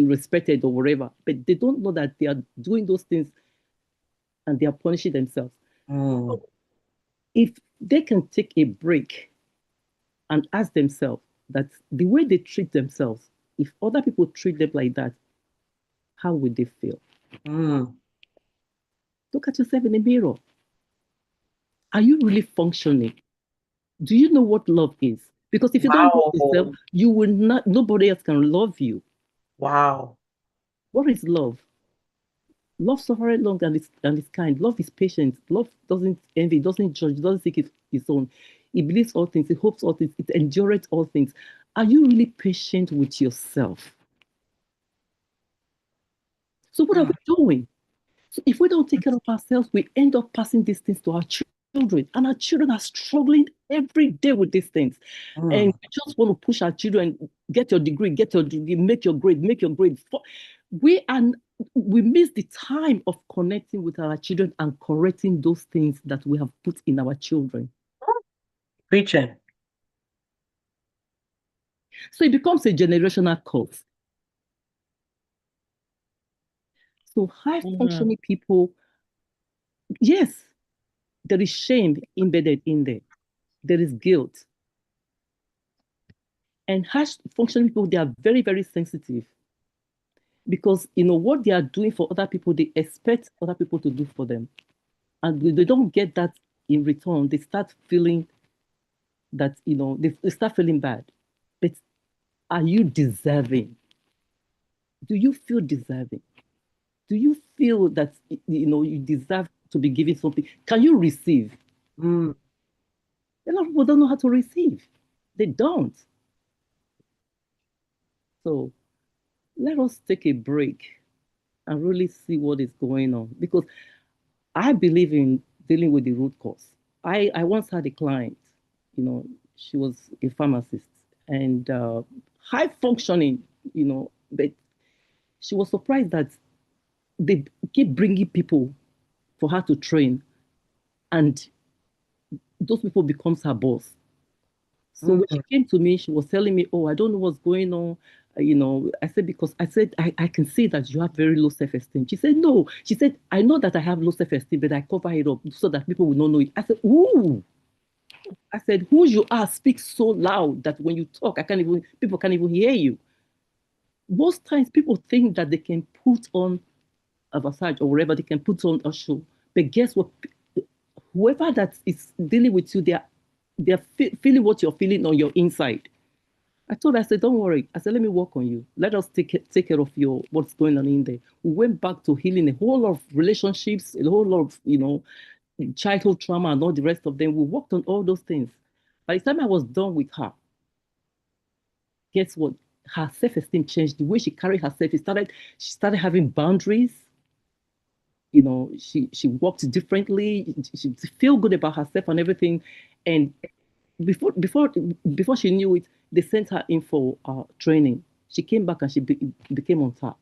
respected or whatever. But they don't know that they are doing those things and they are punishing themselves. So if they can take a break and ask themselves that the way they treat themselves, if other people treat them like that, how would they feel? Look at yourself in the mirror. Are you really functioning? Do you know what love is? Because if you don't love yourself, you will not, nobody else can love you. Wow. What is love? Love suffereth long and is kind. Love is patient. Love doesn't envy, doesn't judge, doesn't seek its own. It believes all things, it hopes all things, it endureth all things. Are you really patient with yourself? So what are we doing? So if we don't take care of ourselves, we end up passing these things to our children, and our children are struggling every day with these things. And we just want to push our children, get your degree, make your grade, make your grade. We miss the time of connecting with our children and correcting those things that we have put in our children. Preaching. So it becomes a generational curse. So high-functioning people, yes, there is shame embedded in there. There is guilt. And high-functioning people, they are very, very sensitive. Because, what they are doing for other people, they expect other people to do for them. And they don't get that in return. They start feeling that, they start feeling bad. But are you deserving? Do you feel deserving? Do you feel that, you deserve to be given something? Can you receive? A lot of people don't know how to receive. They don't. So let us take a break and really see what is going on. Because I believe in dealing with the root cause. I once had a client, she was a pharmacist and high functioning, but she was surprised that they keep bringing people for her to train, and those people becomes her boss. So when she came to me, she was telling me, "Oh, I don't know what's going on. I said, because I can see that you have very low self-esteem. She said, no. She said, I know that I have low self-esteem, but I cover it up so that people will not know it. I said, ooh. I said, who you are speaks so loud that when you talk, people can't even hear you. Most times people think that they can put on a Versace or wherever they can put on a show. But guess what? Whoever that is dealing with you, they're feeling what you're feeling on your inside. I told her, I said, don't worry. I said, let me work on you. Let us take care of what's going on in there. We went back to healing a whole lot of relationships, a whole lot of, childhood trauma and all the rest of them. We worked on all those things. By the time I was done with her, guess what? Her self-esteem changed. The way she carried herself, she started having boundaries. She walked differently. She feel good about herself and everything. And before she knew it, they sent her in for training. She came back and she became on top.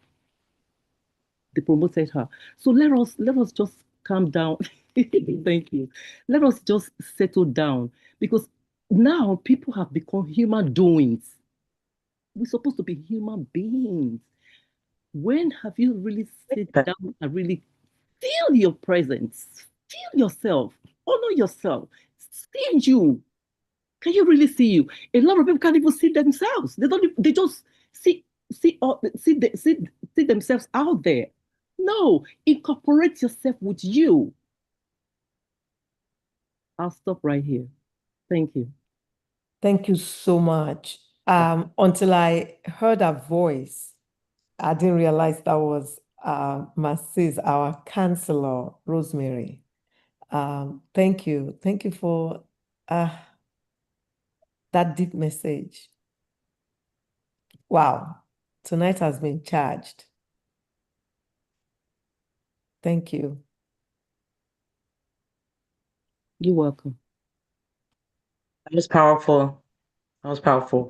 They promoted her. So let us just calm down. Thank you. Let us just settle down, because now people have become human doings. We're supposed to be human beings. When have you really sit down and really feel your presence, feel yourself, honor yourself, see you? Can you really see you? A lot of people can't even see themselves. They just see themselves out there. No, incorporate yourself with you. I'll stop right here. Thank you. Thank you so much. Until I heard her voice, I didn't realize that was Mrs., our counselor, Rosemary. Thank you. Thank you for that deep message. Wow. Tonight has been charged. Thank you. You're welcome. That was powerful. That was powerful.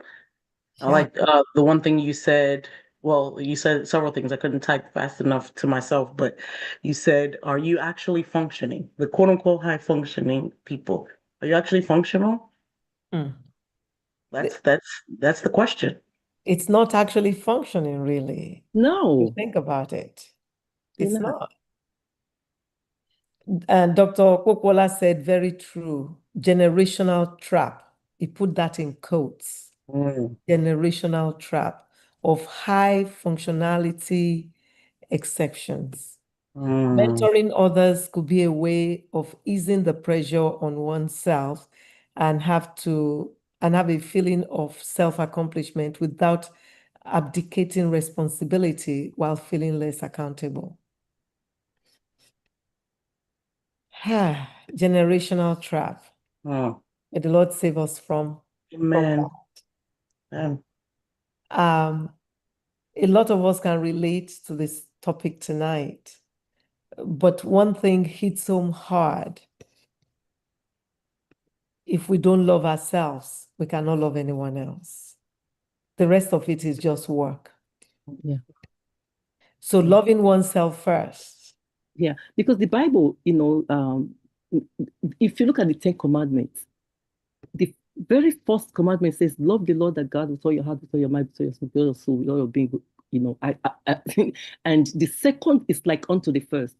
I Yeah. like the one thing you said. Well, you said several things. I couldn't type fast enough to myself, but you said, "Are you actually functioning?" The quote unquote high functioning people. Are you actually functional? Mm. That's the question. It's not actually functioning, really. No. You think about it. It's You're not. not. And Dr. Kokwola said, very true, generational trap. He put that in quotes. Generational trap of high functionality exceptions. Mentoring others could be a way of easing the pressure on oneself and have a feeling of self-accomplishment without abdicating responsibility while feeling less accountable. Generational trap. May the Lord save us from Amen. that. A lot of us can relate to this topic tonight, but one thing hits home hard. If we don't love ourselves, we cannot love anyone else. The rest of it is just work. Yeah. So loving oneself first. Yeah, because the Bible, if you look at the 10 Commandments, the very first commandment says, "Love the Lord thy God with all your heart, with all your mind, with all your soul, with all your being." And the second is like unto the first.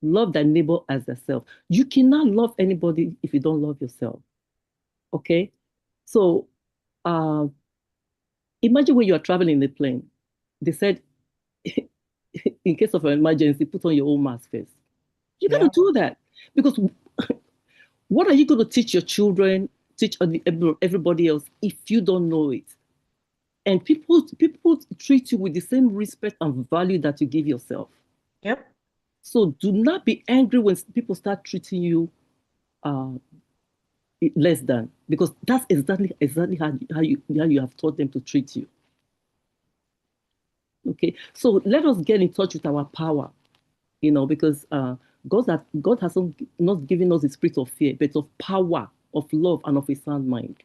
Love thy neighbor as thyself. You cannot love anybody if you don't love yourself. Okay, so imagine when you are traveling in a plane. They said, in case of an emergency, put on your own mask first. You got to do that, because what are you going to teach your children, teach everybody else if you don't know it? And people treat you with the same respect and value that you give yourself. Yep. So do not be angry when people start treating you less than, because that's exactly how you have taught them to treat you. Okay, so let us get in touch with our power, because God has not given us the spirit of fear, but of power, of love, and of a sound mind.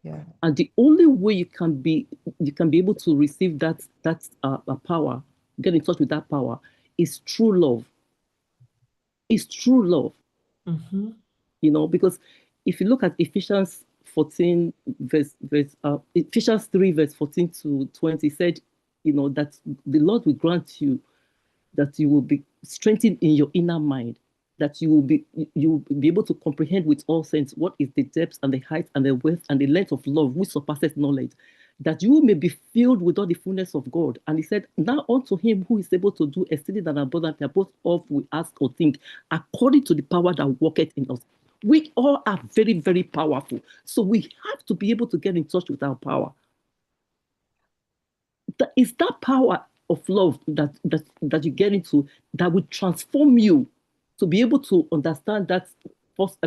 Yeah. And the only way you can be able to receive that power, get in touch with that power, is true love. It's true love. Mm-hmm. Because if you look at Ephesians 14, Ephesians 3, verse 14 to 20 said, that the Lord will grant you that you will be strengthened in your inner mind, that you will be able to comprehend with all sense what is the depth and the height and the width and the length of love which surpasses knowledge, that you may be filled with all the fullness of God. And he said, now unto him who is able to do exceeding and abundantly above all we ask or think, according to the power that worketh in us. We all are very, very powerful. So we have to be able to get in touch with our power. It's that power of love that you get into that will transform you to be able to understand that first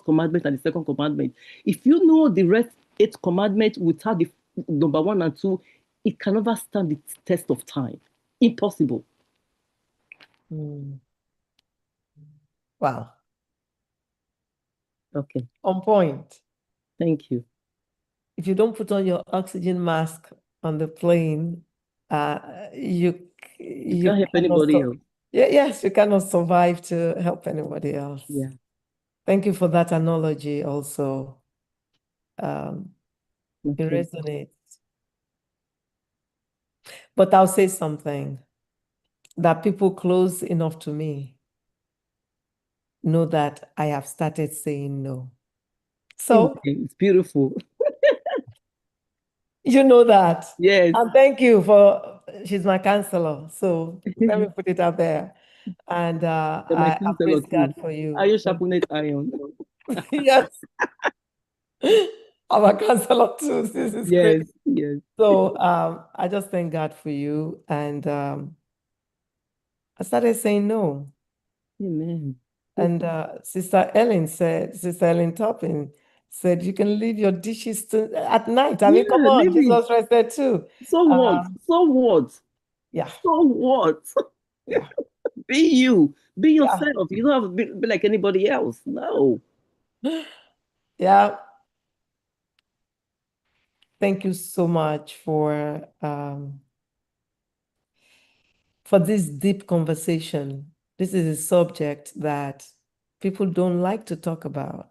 commandment and the second commandment. If you know the rest 8 commandments without the number 1 and 2, it can never stand the test of time. Impossible. Wow. Okay. On point. Thank you. If you don't put on your oxygen mask on the plane, you can't help cannot anybody else. Yes, you cannot survive to help anybody else. Yeah. Thank you for that analogy also. It resonates. But I'll say something that people close enough to me know that I have started saying no. So it's beautiful. you know that. Yes. And thank you she's my counselor. So let me put it out there. And I praise God for you. Iron sharpened iron. Yes. I'm a counselor too. This is great. Yes. So I just thank God for you. And I started saying no. Amen. And Sister Ellen Topping said, you can leave your dishes at night. I mean, come on, Jesus Christ said too. So what? So what? Yeah. So what? Yeah. Be you. Be yourself. You don't have to be like anybody else. No. Yeah. Thank you so much for this deep conversation. This is a subject that people don't like to talk about.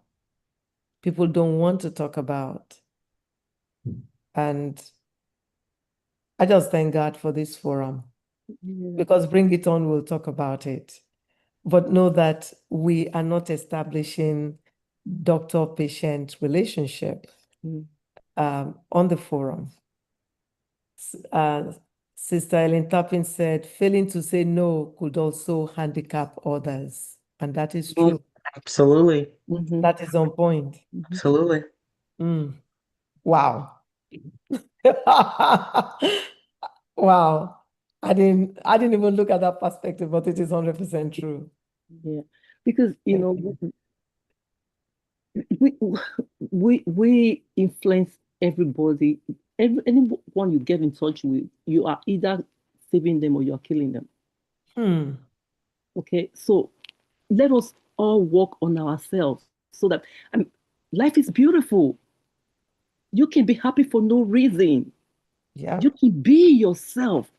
People don't want to talk about. And I just thank God for this forum. Because bring it on, we'll talk about it. But know that we are not establishing doctor-patient relationship on the forum. Sister Ellen Tappin said, failing to say no could also handicap others. And that is true. Absolutely. That is on point. Absolutely. Wow. Wow. I didn't even look at that perspective, but it is 100% true. Yeah. Because, we influence everybody. Anyone you get in touch with, you are either saving them or you are killing them. Okay, so let us all work on ourselves so that life is beautiful. You can be happy for no reason. Yeah. You can be yourself.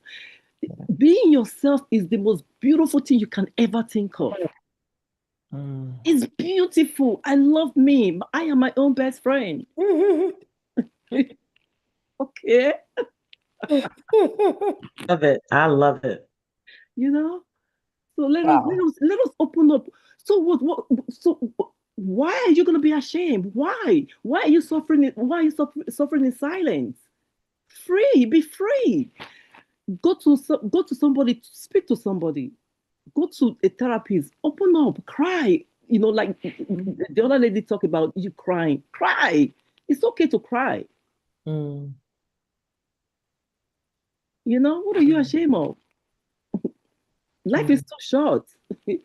Being yourself is the most beautiful thing you can ever think of. It's beautiful. I love me. I am my own best friend. Okay. Love it. I love it. So let us open up. So why are you gonna be ashamed? Why are you suffering? Why are you suffering in silence? Be free. Go to somebody, speak to somebody. Go to a therapist. Open up, cry. Like the other lady talked about you crying. Cry. It's okay to cry. What are you ashamed of? Life is too short.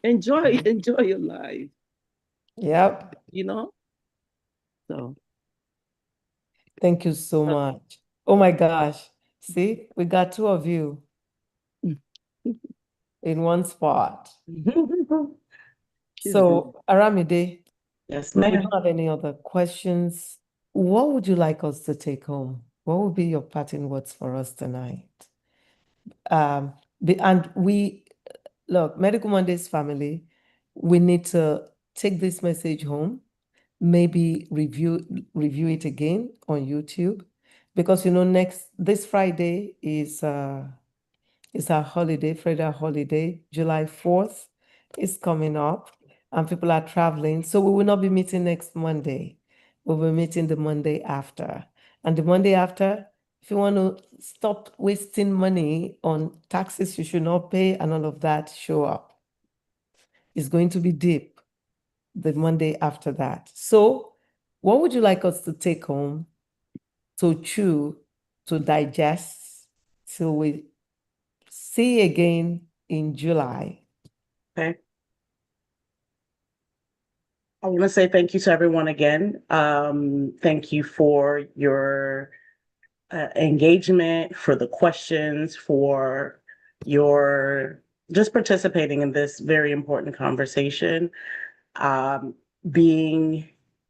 Enjoy your life. Yep. So thank you so much. Oh my gosh. See, we got 2 of you in one spot. So, Aramide, yes, we ma'am. don't have any other questions. What would you like us to take home? What would be your parting words for us tonight? And look, Medical Mondays family, we need to take this message home maybe review it again on YouTube, because this Friday is our holiday, Friday holiday, July 4th is coming up, and people are traveling. So we will not be meeting next Monday. We'll be meeting the Monday after. And the Monday after, if you want to stop wasting money on taxes you should not pay and all of that, show up. It's going to be deep the Monday after that. So what would you like us to take home, to chew, to digest, till we see you again in July? Okay. I want to say thank you to everyone again. Thank you for your engagement, for the questions, for your just participating in this very important conversation. Being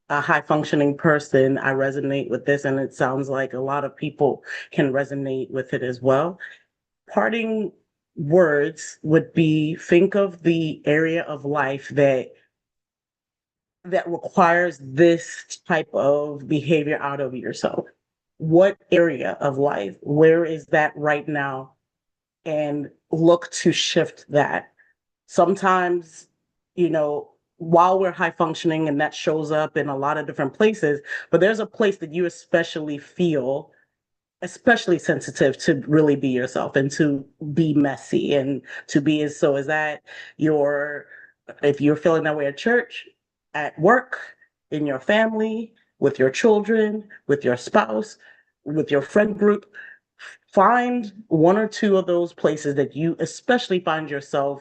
a high functioning person, I resonate with this, and it sounds like a lot of people can resonate with it as well. Parting words would be, think of the area of life that requires this type of behavior out of yourself. What area of life? Where is that right now? And look to shift that. Sometimes, while we're high functioning, and that shows up in a lot of different places, but there's a place that you especially feel especially sensitive to really be yourself and to be messy and to be as so is that your if you're feeling that way at church, at work, in your family, with your children, with your spouse, with your friend group, find one or two of those places that you especially find yourself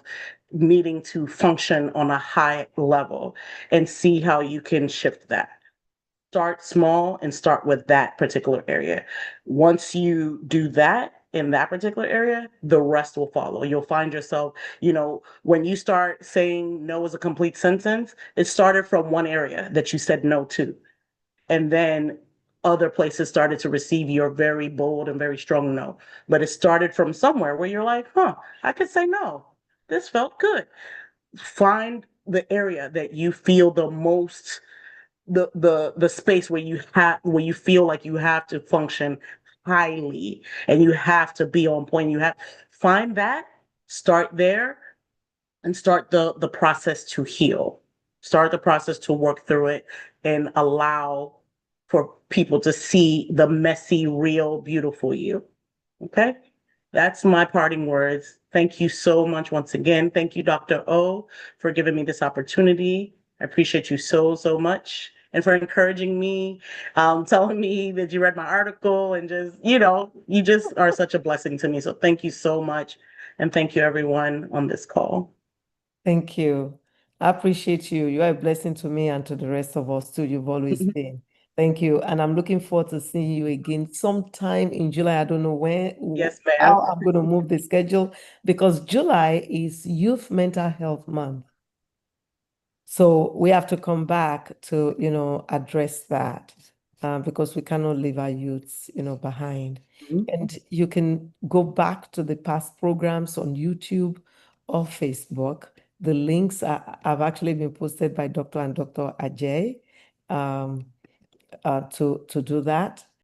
needing to function on a high level and see how you can shift that. Start small and start with that particular area. Once you do that in that particular area, the rest will follow. You'll find yourself, when you start saying no as a complete sentence, it started from one area that you said no to. And then other places started to receive your very bold and very strong no. But it started from somewhere where you're like, I could say no. This felt good. Find the area that you feel the most the space where you feel like you have to function highly and you have to be on point. You have find that, start there, and start the process to heal. Start the process to work through it and allow for people to see the messy, real, beautiful you. Okay? That's my parting words. Thank you so much once again. Thank you, Dr. O, for giving me this opportunity. I appreciate you so, so much. And for encouraging me, telling me that you read my article and just, you just are such a blessing to me. So thank you so much. And thank you everyone on this call. Thank you. I appreciate you. You are a blessing to me and to the rest of us too. You've always been. Thank you. And I'm looking forward to seeing you again sometime in July. I don't know when, Yes, ma'am. how I'm going to move the schedule, because July is Youth Mental Health Month. So we have to come back to, address that, because we cannot leave our youths, behind. And you can go back to the past programs on YouTube or Facebook. The links have actually been posted by Dr. and Dr. Ajay to do that.